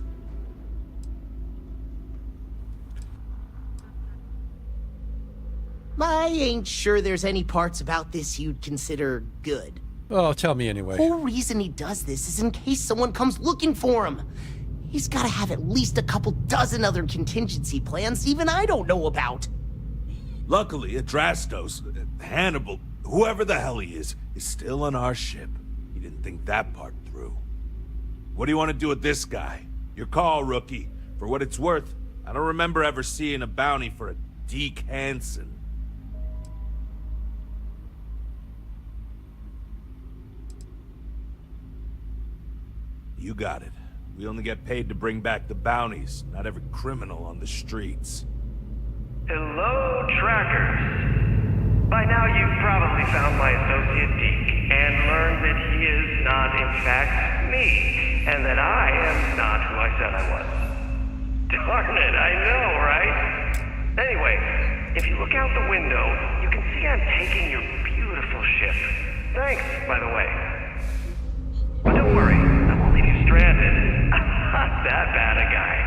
I ain't sure there's any parts about this you'd consider good. Oh, tell me anyway. The whole reason he does this is in case someone comes looking for him. He's gotta have at least a couple dozen other contingency plans even I don't know about. Luckily, Adrastos, Hannibal, whoever the hell he is still on our ship. He didn't think that part through. What do you want to do with this guy? Your call, rookie. For what it's worth, I don't remember ever seeing a bounty for a Deke Hansen. You got it. We only get paid to bring back the bounties, not every criminal on the streets. Hello, trackers. By now you've probably found my associate Deke and learned that he is not in fact me, and that I am not who I said I was. Darn it, I know, right? Anyway, if you look out the window, you can see I'm taking your beautiful ship. Thanks, by the way. But don't worry, I won't leave you stranded. Not that bad a guy.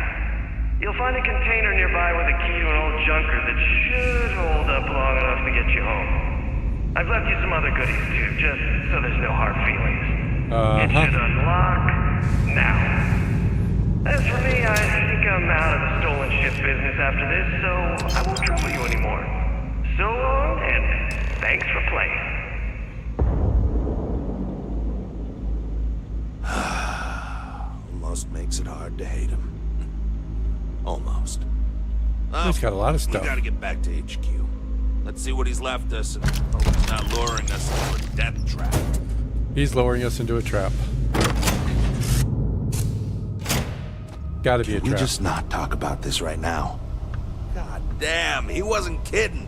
You'll find a container nearby with a key to an old junker that should hold up long enough to get you home. I've left you some other goodies too, just so there's no hard feelings. It should unlock now. As for me, I think I'm out of the stolen ship business after this, so I won't trouble you anymore. So long, and thanks for playing. Almost makes it hard to hate him. Almost. He's got a lot of stuff. We gotta get back to HQ. Let's see what he's left us and hope he's not luring us into a death trap. He's lowering us into a trap. Gotta be a Can we trap. just not talk about this right now? God damn, he wasn't kidding.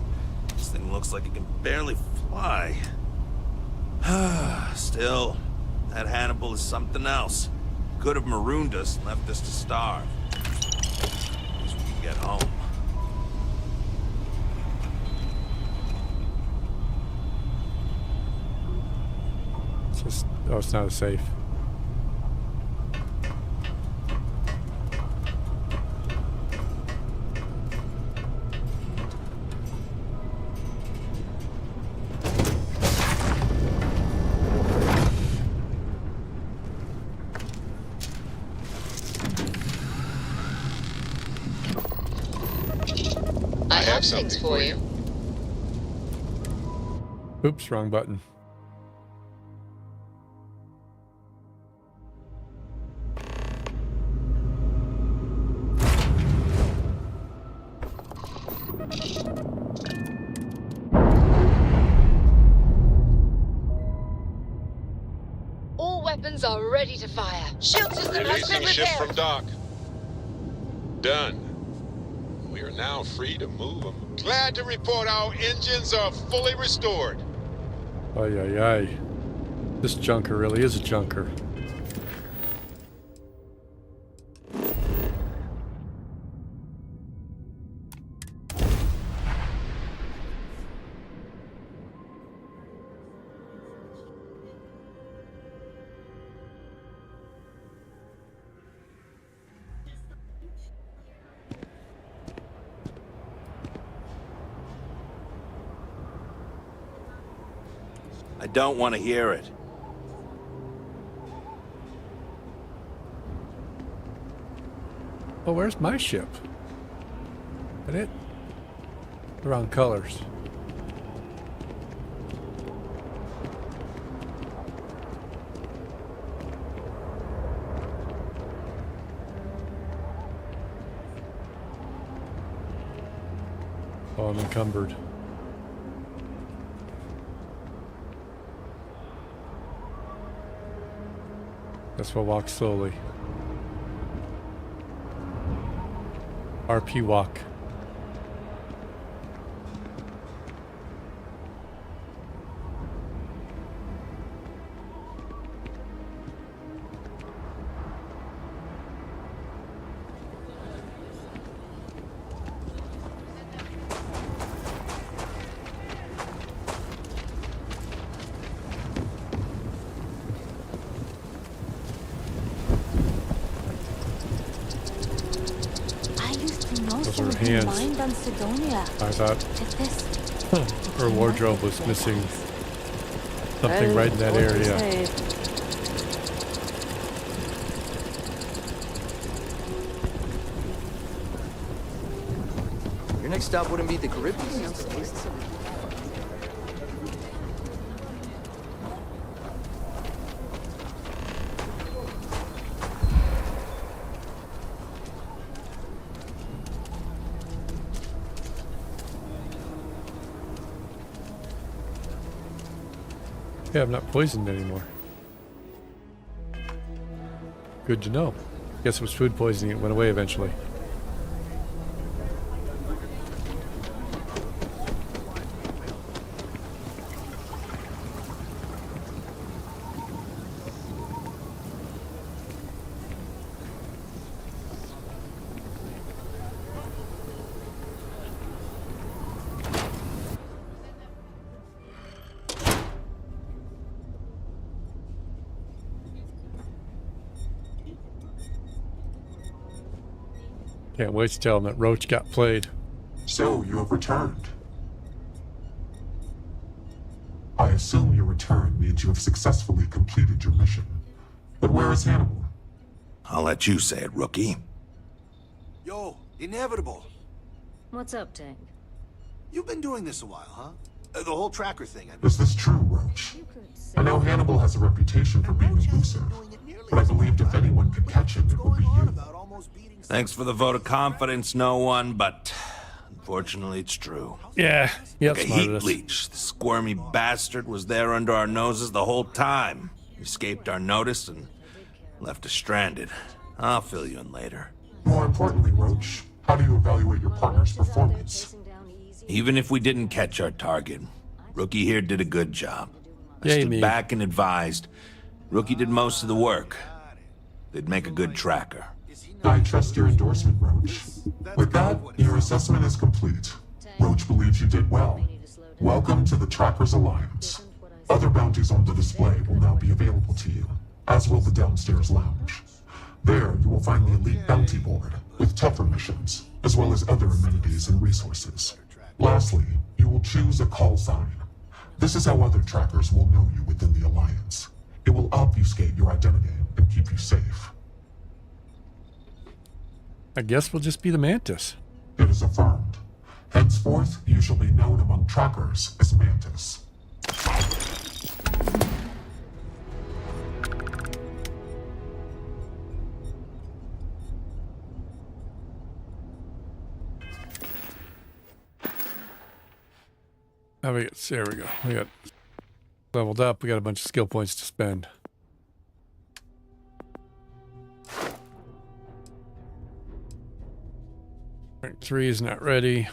This thing looks like it can barely fly. Still, that Hannibal is something else. Could have marooned us and left us to starve. At least we can get home. It's just, oh, it's not a safe. I have things for you. Oops, wrong button. All weapons are ready to fire. Shield system has been Releasing ship repaired. from dock. Done. We are now free to move them. Glad to report our engines are fully restored. Ay, ay, ay. This junker really is a junker. I don't want to hear it. Oh, where's my ship? Is that it? The wrong colors. Oh, I'm encumbered. Guess we'll walk slowly. RP walk. Those are hands. I thought her wardrobe was missing something right in that area. Your next stop wouldn't be the Caribbean. Yeah, I'm not poisoned anymore. Good to know. Guess it was food poisoning. It went away eventually. Can't wait to tell him that Roach got played. So, you have returned. I assume your return means you have successfully completed your mission. But where is Hannibal? I'll let you say it, rookie. Yo, Inevitable. What's up, Tank? You've been doing this a while, huh? The whole tracker thing, I mean. Is this true, Roach? I know Hannibal has a reputation for being elusive, but I believed if anyone could catch him, it would be you. Thanks for the vote of confidence, no one, but unfortunately it's true. Yeah, yep, Like a heat leech. The squirmy bastard was there under our noses the whole time. He escaped our notice and left us stranded. I'll fill you in later. More importantly, Roach, how do you evaluate your partner's performance? Even if we didn't catch our target, Rookie here did a good job. I Yay, stood me. back and advised. Rookie did most of the work. They'd make a good tracker. I trust your endorsement, Roach. With that, your assessment is complete. Roach believes you did well. Welcome to the Trackers Alliance. Other bounties on the display will now be available to you, as will the downstairs lounge. There, you will find the Elite Bounty Board, with tougher missions, as well as other amenities and resources. Lastly, you will choose a call sign. This is how other trackers will know you within the Alliance. It will obfuscate your identity and keep you safe. I guess we'll just be the Mantis. It is affirmed. Henceforth, you shall be known among trackers as Mantis. There we go. We got leveled up. We got a bunch of skill points to spend. Rank 3 is not ready.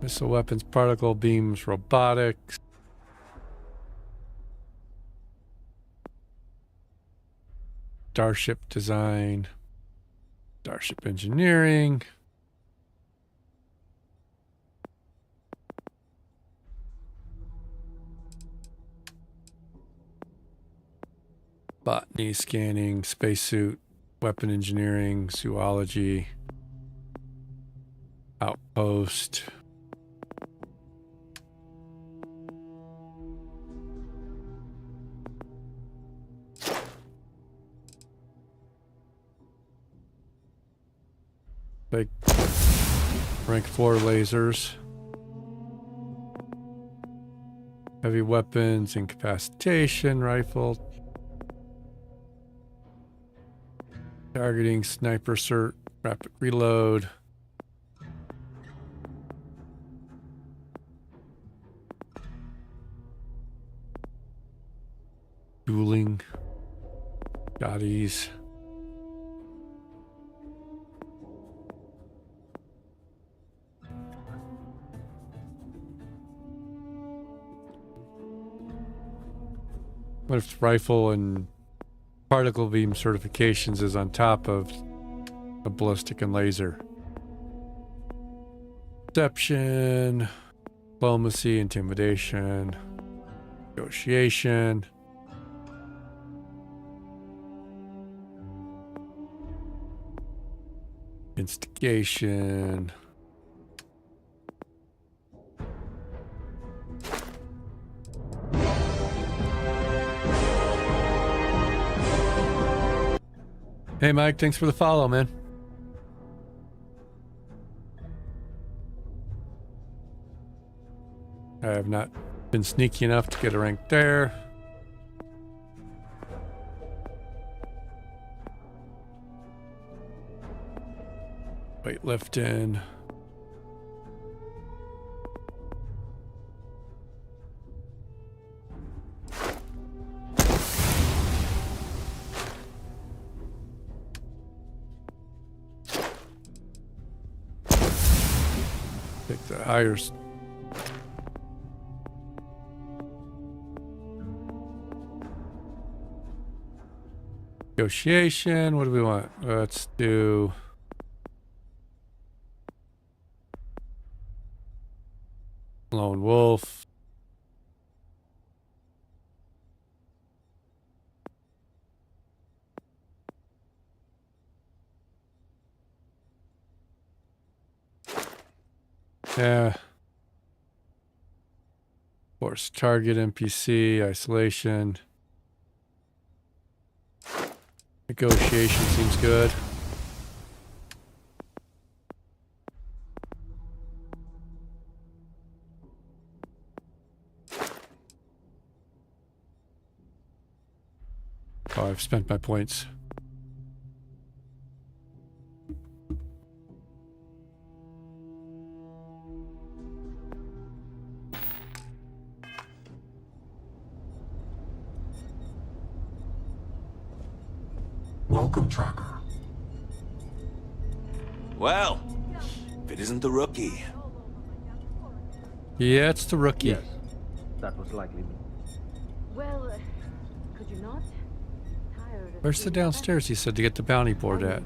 Missile weapons, particle beams, robotics. Starship design. Starship engineering. Botany, scanning, spacesuit, weapon engineering, zoology, outpost. Like rank 4 lasers. Heavy weapons, incapacitation, rifle. Targeting, sniper cert, rapid reload. Dueling. Bodies. What if rifle and particle beam certifications is on top of a ballistic and laser? Deception, diplomacy, intimidation, negotiation. Instigation. Hey Mike, thanks for the follow, man. I have not been sneaky enough to get a rank there. Weightlifting. Take the higher. Negotiation. What do we want? Let's do. Lone Wolf. Yeah. Force target, NPC, isolation. Negotiation seems good. Oh, I've spent my points. Welcome, Tracker. Well, if it isn't the rookie. Yeah, it's the rookie. Yes, that was likely me. Well, could you not? Tired of Where's the being downstairs he said to get the bounty board at?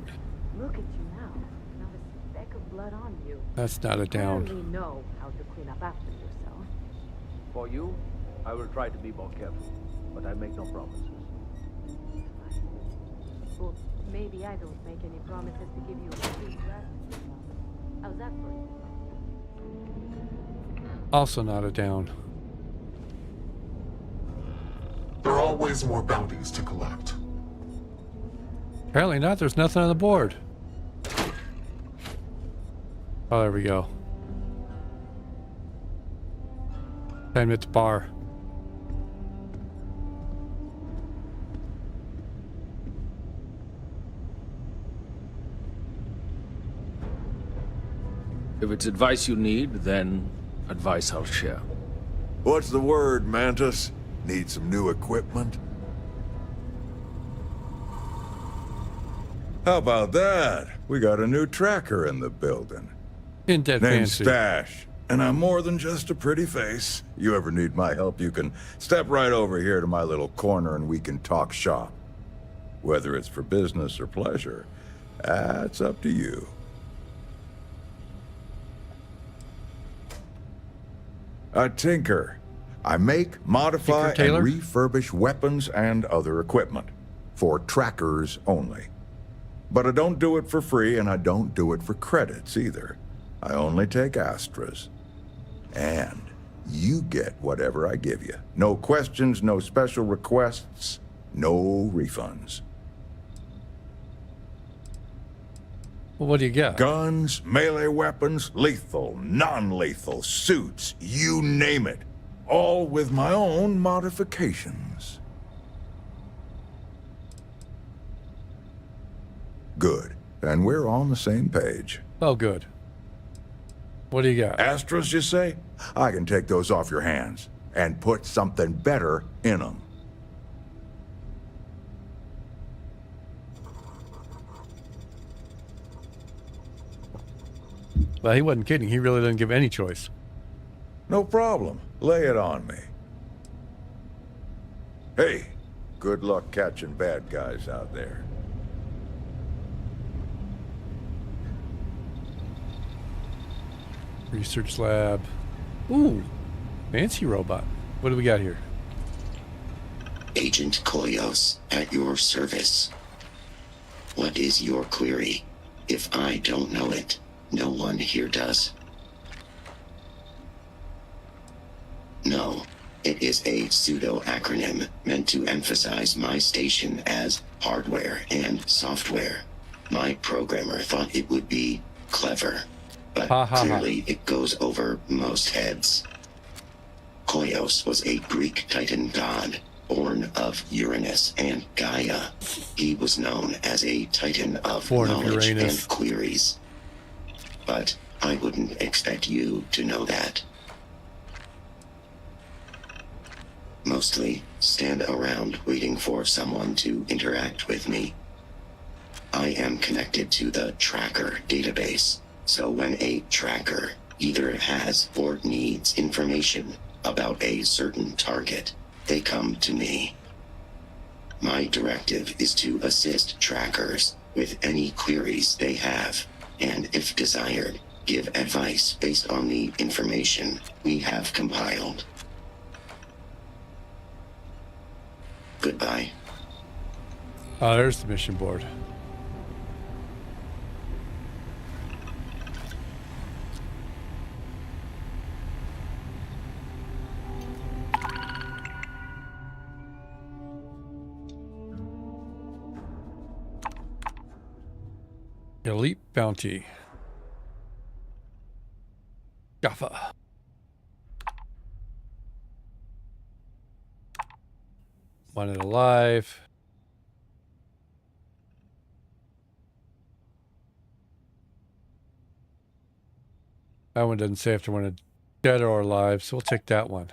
Look at you now. Not a speck of blood on you. That's not a down. You clearly know how to clean up after yourself. For you, I will try to be more careful, but I make no promises. Well, maybe I don't make any promises to give you a free rest. How's that for you? Also not a down. There are always more bounties to collect. Apparently not. There's nothing on the board. Oh, there we go. Time at the bar. If it's advice you need, then advice I'll share. What's the word, Mantis? Need some new equipment? How about that? We got a new tracker in the building. In dead Name's fancy. Stash, and I'm more than just a pretty face. You ever need my help, you can step right over here to my little corner and we can talk shop. Whether it's for business or pleasure, that's up to you. I tinker. I make, modify, and Taylor? refurbish weapons and other equipment. For trackers only. But I don't do it for free, and I don't do it for credits either. I only take Astras. And you get whatever I give you. No questions, no special requests, no refunds. Well, what do you get? Guns, melee weapons, lethal, non-lethal, suits, you name it. All with my own modifications. Good. Then we're on the same page. Oh, good. What do you got? Astros, you say? I can take those off your hands and put something better in them. Well, he wasn't kidding. He really didn't give any choice. No problem. Lay it on me. Hey, good luck catching bad guys out there. Research lab. Ooh, fancy robot. What do we got here? Agent Koyos, at your service. What is your query? If I don't know it, no one here does. No, it is a pseudo-acronym meant to emphasize my station as hardware and software. My programmer thought it would be clever, but clearly it goes over most heads. Koyos was a Greek Titan god, born of Uranus and Gaia. He was known as a Titan of knowledge and queries. But I wouldn't expect you to know that. Mostly stand around waiting for someone to interact with me. I am connected to the tracker database, so when a tracker either has or needs information about a certain target, they come to me. My directive is to assist trackers with any queries they have, and if desired, give advice based on the information we have compiled. Goodbye. Oh, there's the mission board. Elite bounty. Jaffa. Wanted alive. That one doesn't say if they wanted dead or alive, so we'll take that one.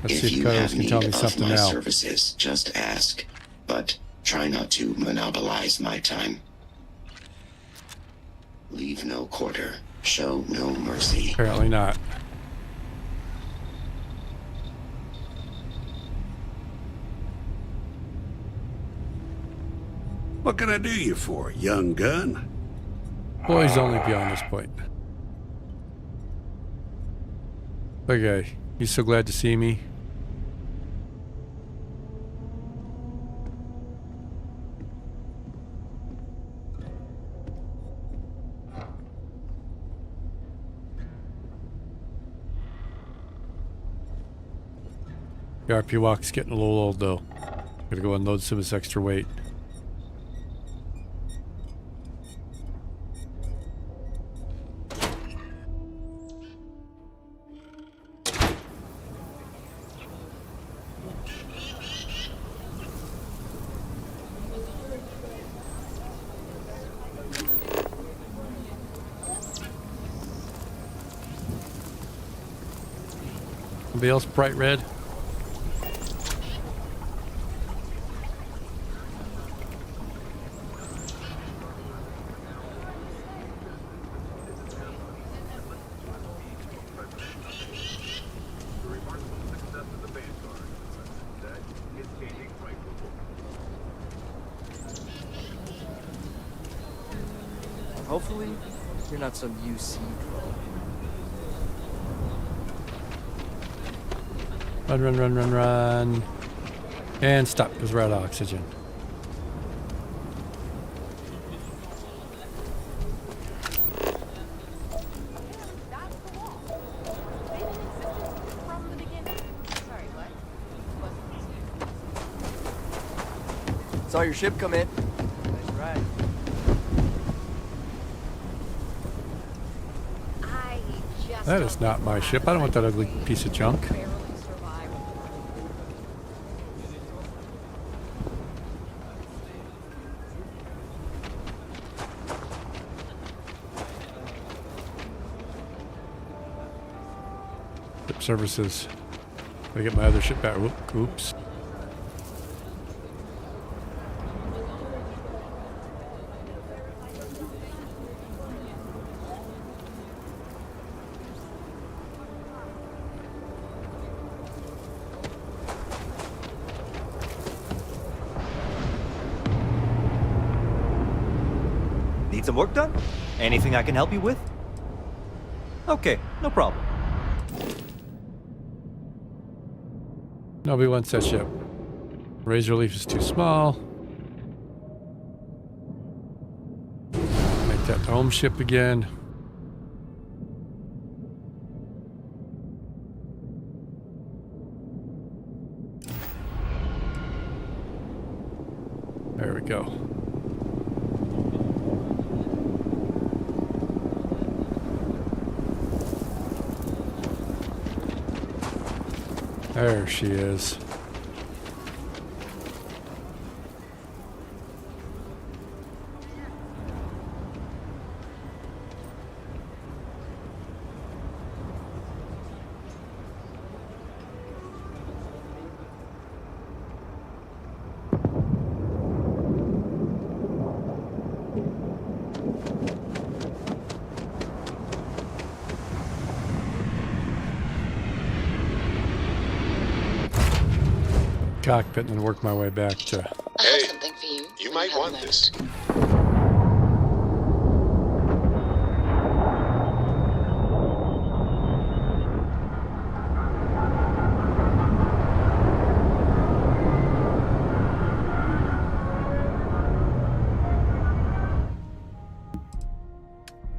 Let's see if Carlos can tell me something now. Services, just ask, but try not to monopolize my time. Leave no quarter, show no mercy. Apparently not. What can I do you for, young gun? Boys only beyond this point. Okay, he's so glad to see me. The RP walk's getting a little old though. Gotta go unload some of this extra weight. Somebody else bright red? Hopefully, you're not some UC Run, run, run, run, run. And stop, because we're out of oxygen. Saw your ship come in. Nice ride. I just That is not my ship. I don't want that ugly piece of junk. Ship services. Gotta get my other ship back. Oops. Need some work done? Anything I can help you with? Okay, no problem. Nobody wants that ship. Razor Leaf is too small. Make that the home ship again. There we go. There she is. Cockpit and then work my way back to... Hey, you might want this.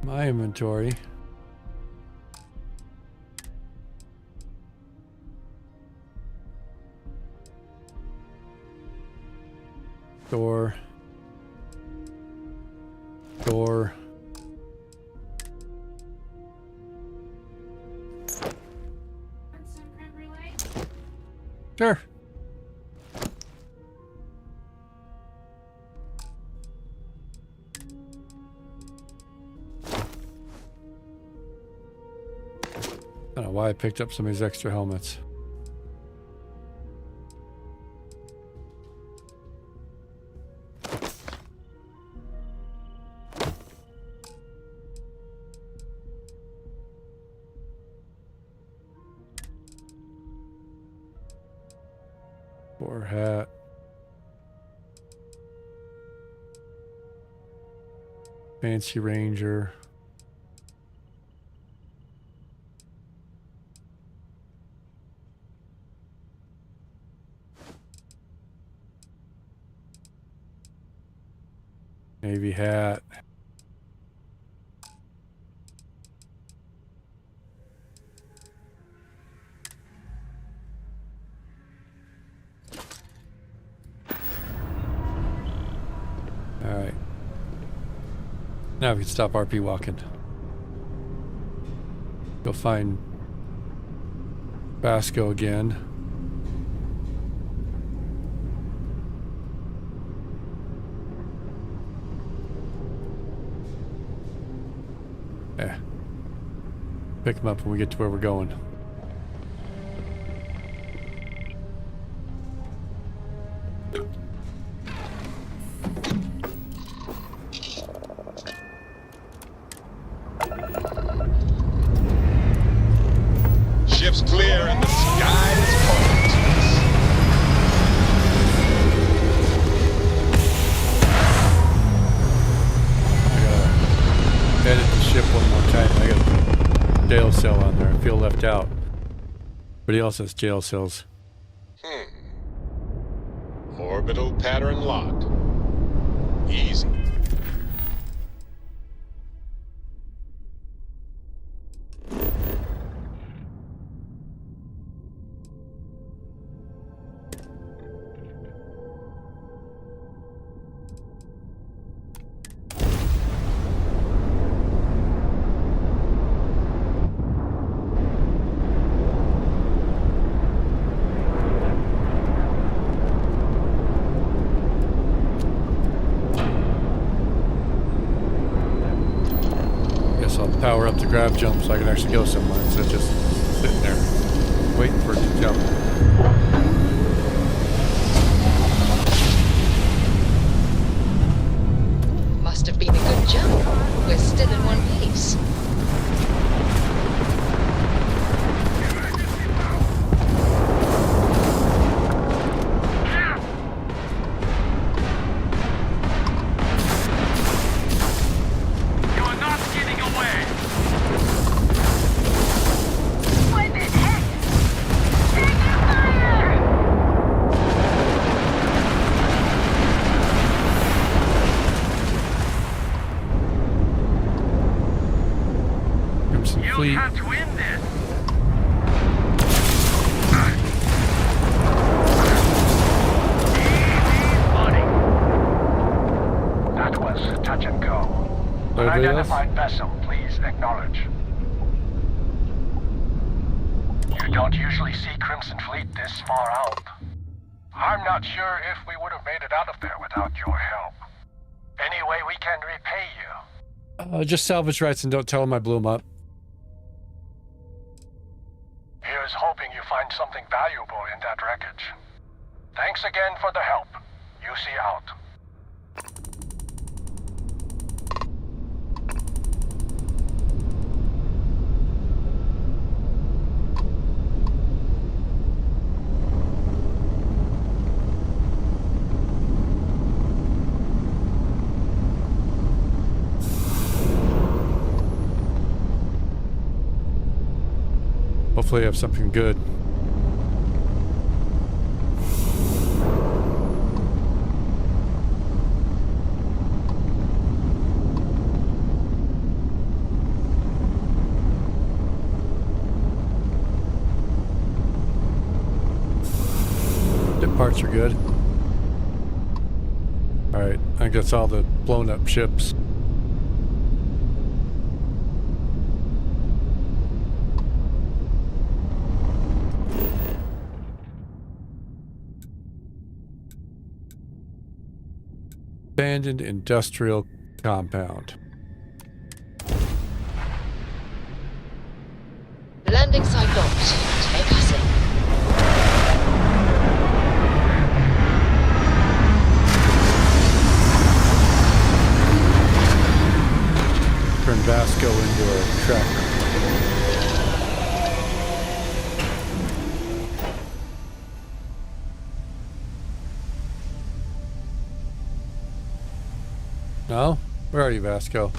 my inventory. Door. Door. Sure. I don't know why I picked up some of these extra helmets. Or hat. Fancy Ranger. Navy hat. Alright. Now we can stop RP walking. Go find Basco again. Yeah. Pick him up when we get to where we're going. Ship's clear and the sky is falling. Edit the ship one more time. I got a jail cell on there. I feel left out. But he also has jail cells. Orbital pattern locked. Easy. power up the grav jump so I can actually go somewhere instead of just sitting there waiting for it to jump. Must have been a good jump. We're still in one piece. Fleet. That was touch and go. Unidentified vessel, please acknowledge. You don't usually see Crimson Fleet this far out. I'm not sure if we would have made it out of there without your help. Any way we can repay you? Just salvage rights and don't tell them I blew them up. Here's hoping you find something valuable in that wreckage. Thanks again for the help. UC out. Hopefully I have something good. The parts are good. Alright, I think that's all the blown up ships. Abandoned industrial compound. Landing site locked. Take us in. Turn Vasco into a tracker. No? Where are you, Vasco?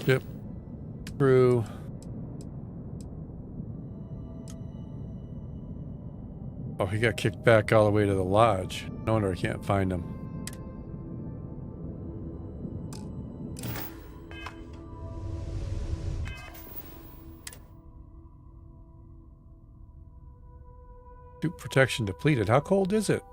Yep. Crew. Oh, he got kicked back all the way to the lodge. No wonder I can't find him. Suit protection depleted. How cold is it?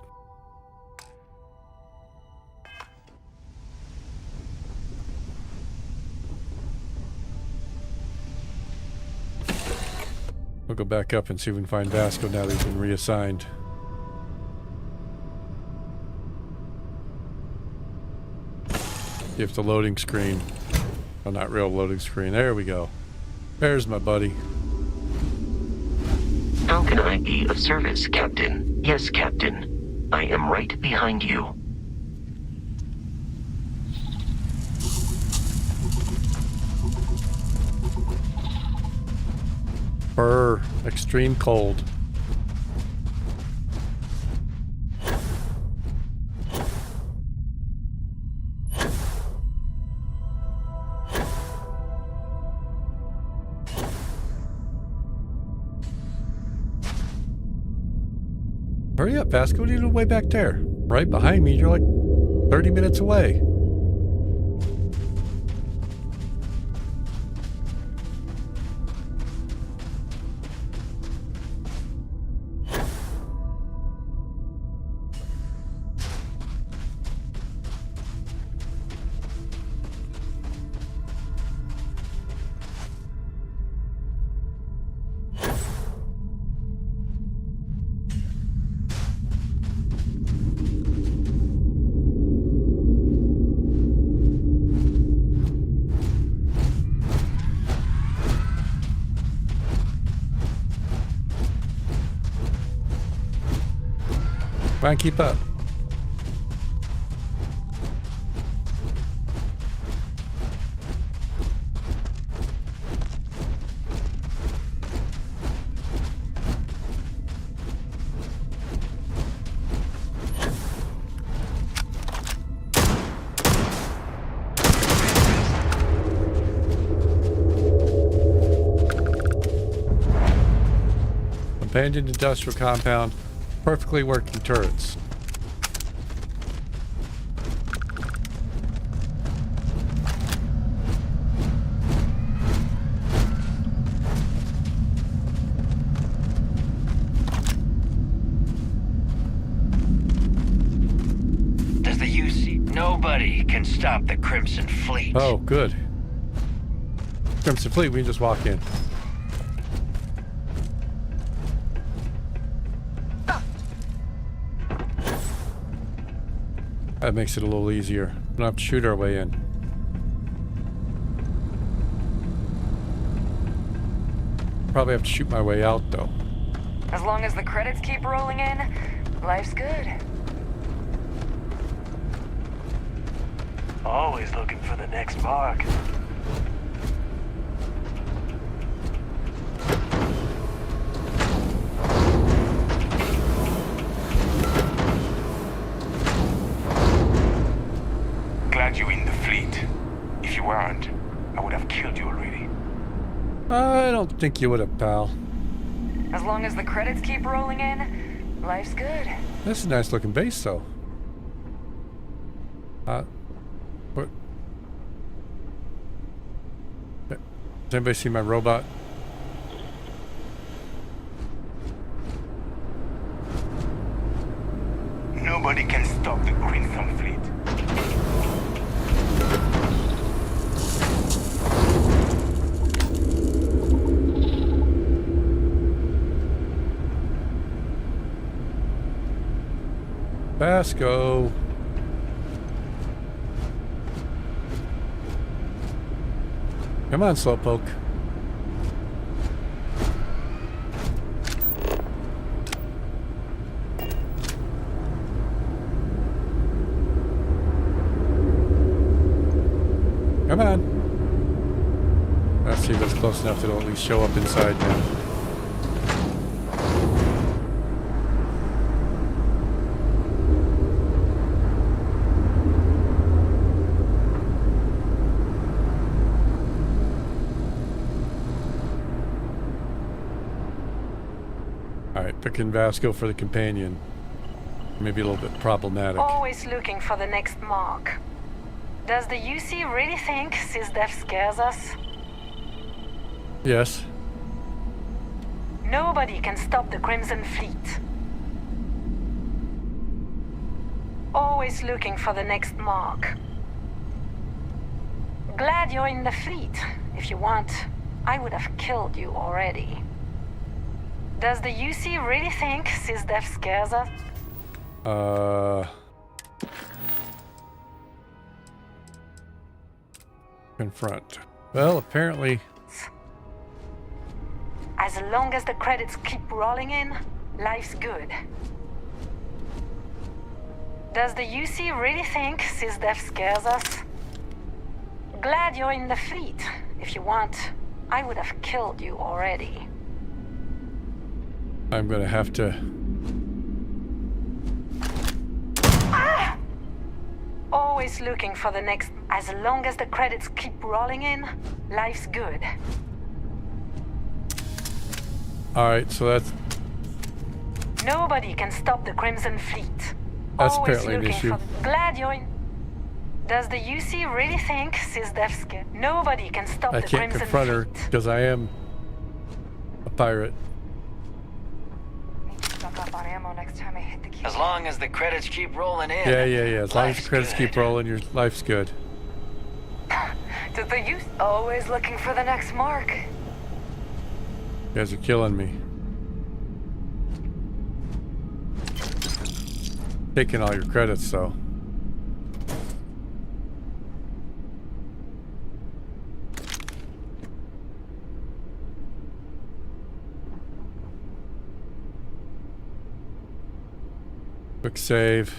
We'll go back up and see if we can find Vasco now that he's been reassigned. If the loading screen. Well, not real loading screen. There we go. There's my buddy. How can I be of service, Captain? Yes, Captain. I am right behind you. Brr. Extreme cold. Hurry up, Vasco. What are you doing way back there? Right behind me. You're like 30 minutes away. Try and keep up. Abandoned industrial compound, perfectly working turrets. Does the UC? Nobody can stop the Crimson Fleet. Oh, good. Crimson Fleet, we can just walk in. That makes it a little easier. We don't have to shoot our way in. Probably have to shoot my way out, though. As long as the credits keep rolling in, life's good. Always looking for the next mark. Glad you're in the fleet. If you weren't, I would have killed you already. I don't think you would have, pal. As long as the credits keep rolling in, life's good. This is a nice looking base, though. What? Does anybody see my robot? Nobody can stop the Crimson Fleet. Vasco. Come on, Slowpoke. Come on. Let's see if it's close enough that it'll at least show up inside now. Alright, picking Vasco for the companion. Maybe a little bit problematic. Always looking for the next mark. Does the UC really think SysDef scares us? Yes. Nobody can stop the Crimson Fleet. Always looking for the next mark. Glad you're in the fleet. If you want, I would have killed you already. Does the UC really think SysDef scares us? Confront. Well, apparently... As long as the credits keep rolling in, life's good. Does the UC really think SysDef scares us? Glad you're in the fleet. If you want, I would have killed you already. I'm gonna have to... Always looking for the next... As long as the credits keep rolling in, life's good. Alright, so that's... Nobody can stop the Crimson Fleet. That's Always apparently an looking issue. Glad you're in... Does the UC really think SysDef scares? Nobody can stop I the can't Crimson confront her Fleet. because I am a pirate. Stock up on ammo next time I hit the key. As long as the credits keep rolling in. Yeah. As long as the credits keep rolling, your life's good. Does the UC always looking for the next mark? You guys are killing me. Taking all your credits, though. Quick save.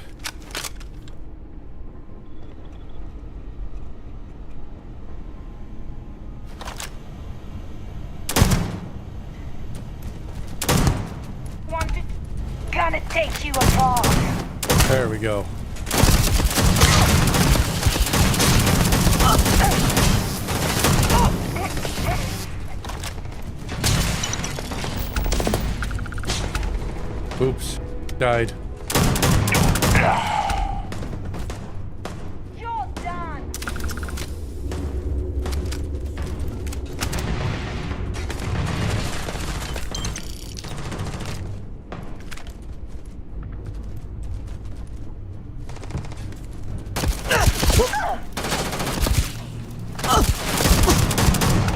Gonna take you apart. There we go. Oops. Died. You're done.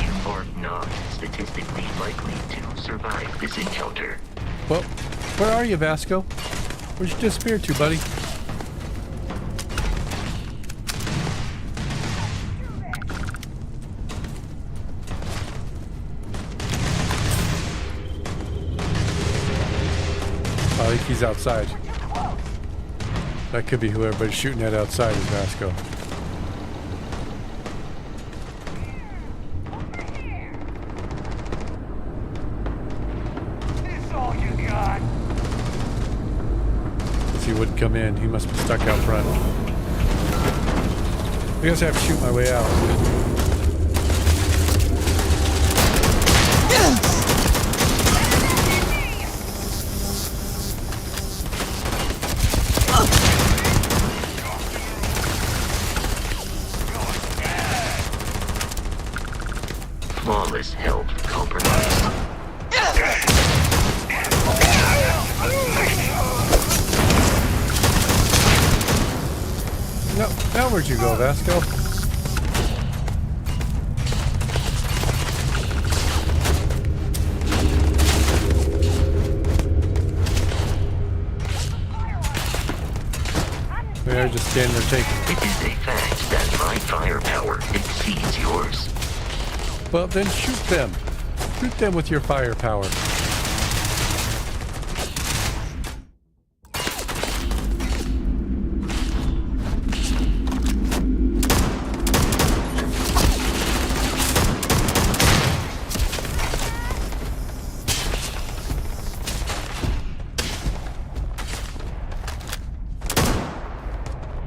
You are not statistically likely to survive this encounter. Well, where are you, Vasco? Where'd you disappear to, buddy? I think he's outside. That could be who everybody's shooting at outside is Vasco. He wouldn't come in. He must be stuck out front. I guess I have to shoot my way out. Flawless health compromised. No, now where'd you go, Vasco? They're just standing there taking. It is a fact that my firepower exceeds yours. Well, then shoot them. Shoot them with your firepower.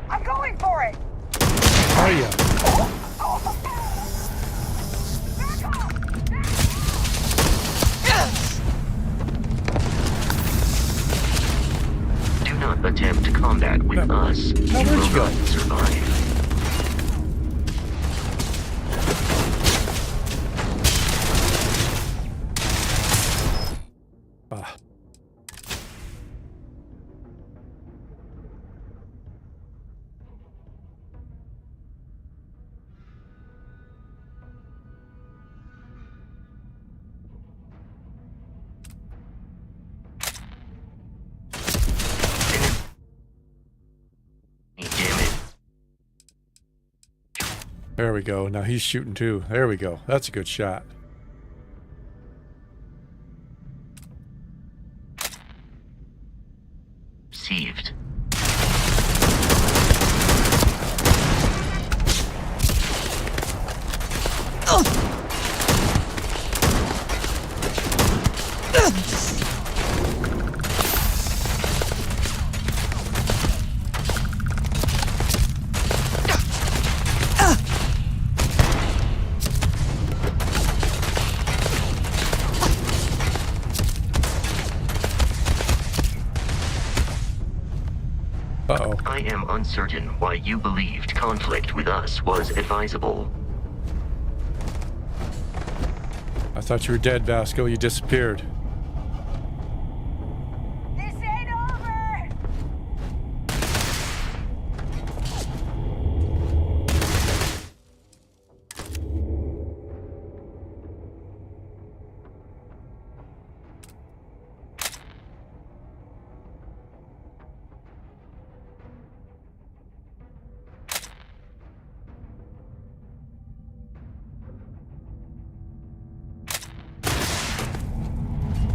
I'm going for it. Are ya? Do not attempt combat with us. Now You where'd will you go? not survive. Ah. There we go. Now he's shooting too. There we go. That's a good shot. Received. Uh-oh. I am uncertain why you believed conflict with us was advisable. I thought you were dead, Vasco. You disappeared. This ain't over.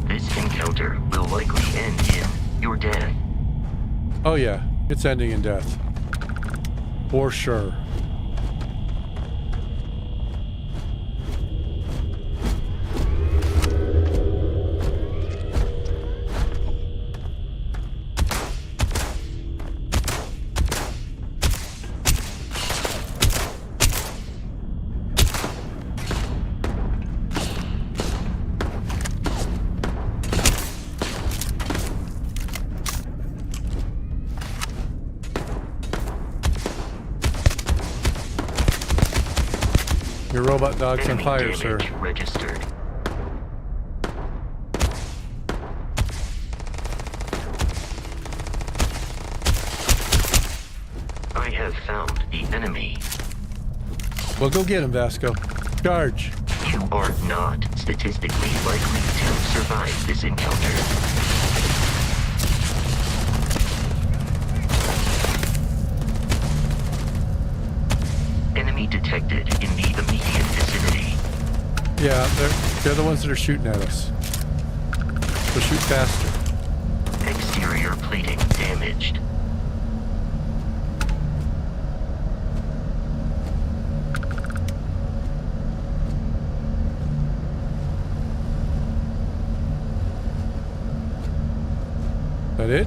This encounter will likely end in your death. Oh yeah, it's ending in death. For sure. Your robot dog's on fire, sir. Registered. I have found the enemy. Well, go get him, Vasco. Charge. You are not statistically likely to survive this encounter. Enemy detected in the immediate vicinity. Yeah, they're the ones that are shooting at us. So shoot faster. Exterior plating damaged. Is that it?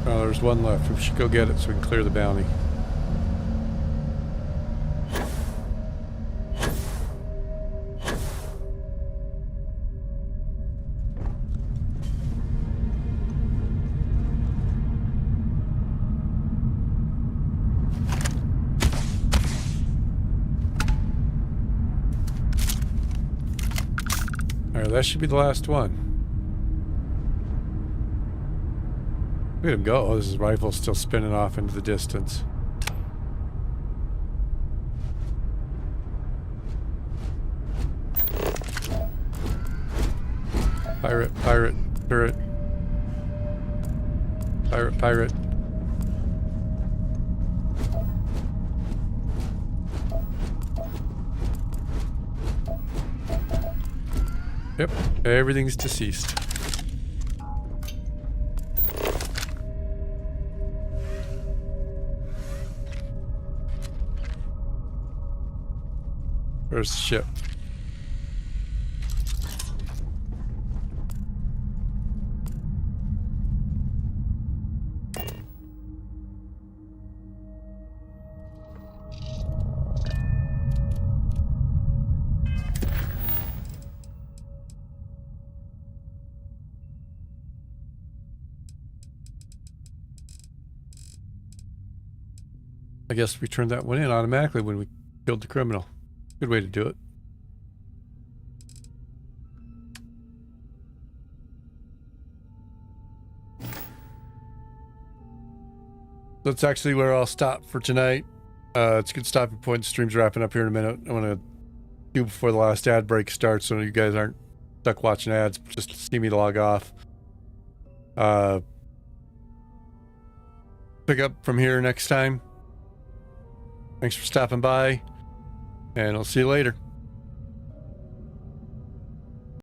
Oh, there's one left. We should go get it so we can clear the bounty. Alright, that should be the last one. Look at him go. Oh, his rifle's still spinning off into the distance. Pirate, pirate, turret. Pirate, pirate. Yep, everything's deceased. Where's the ship? I guess we turned that one in automatically when we killed the criminal. Good way to do it. That's actually where I'll stop for tonight. It's a good stopping point. The stream's wrapping up here in a minute. I want to do before the last ad break starts so you guys aren't stuck watching ads. Just see me log off. Pick up from here next time. Thanks for stopping by, and I'll see you later.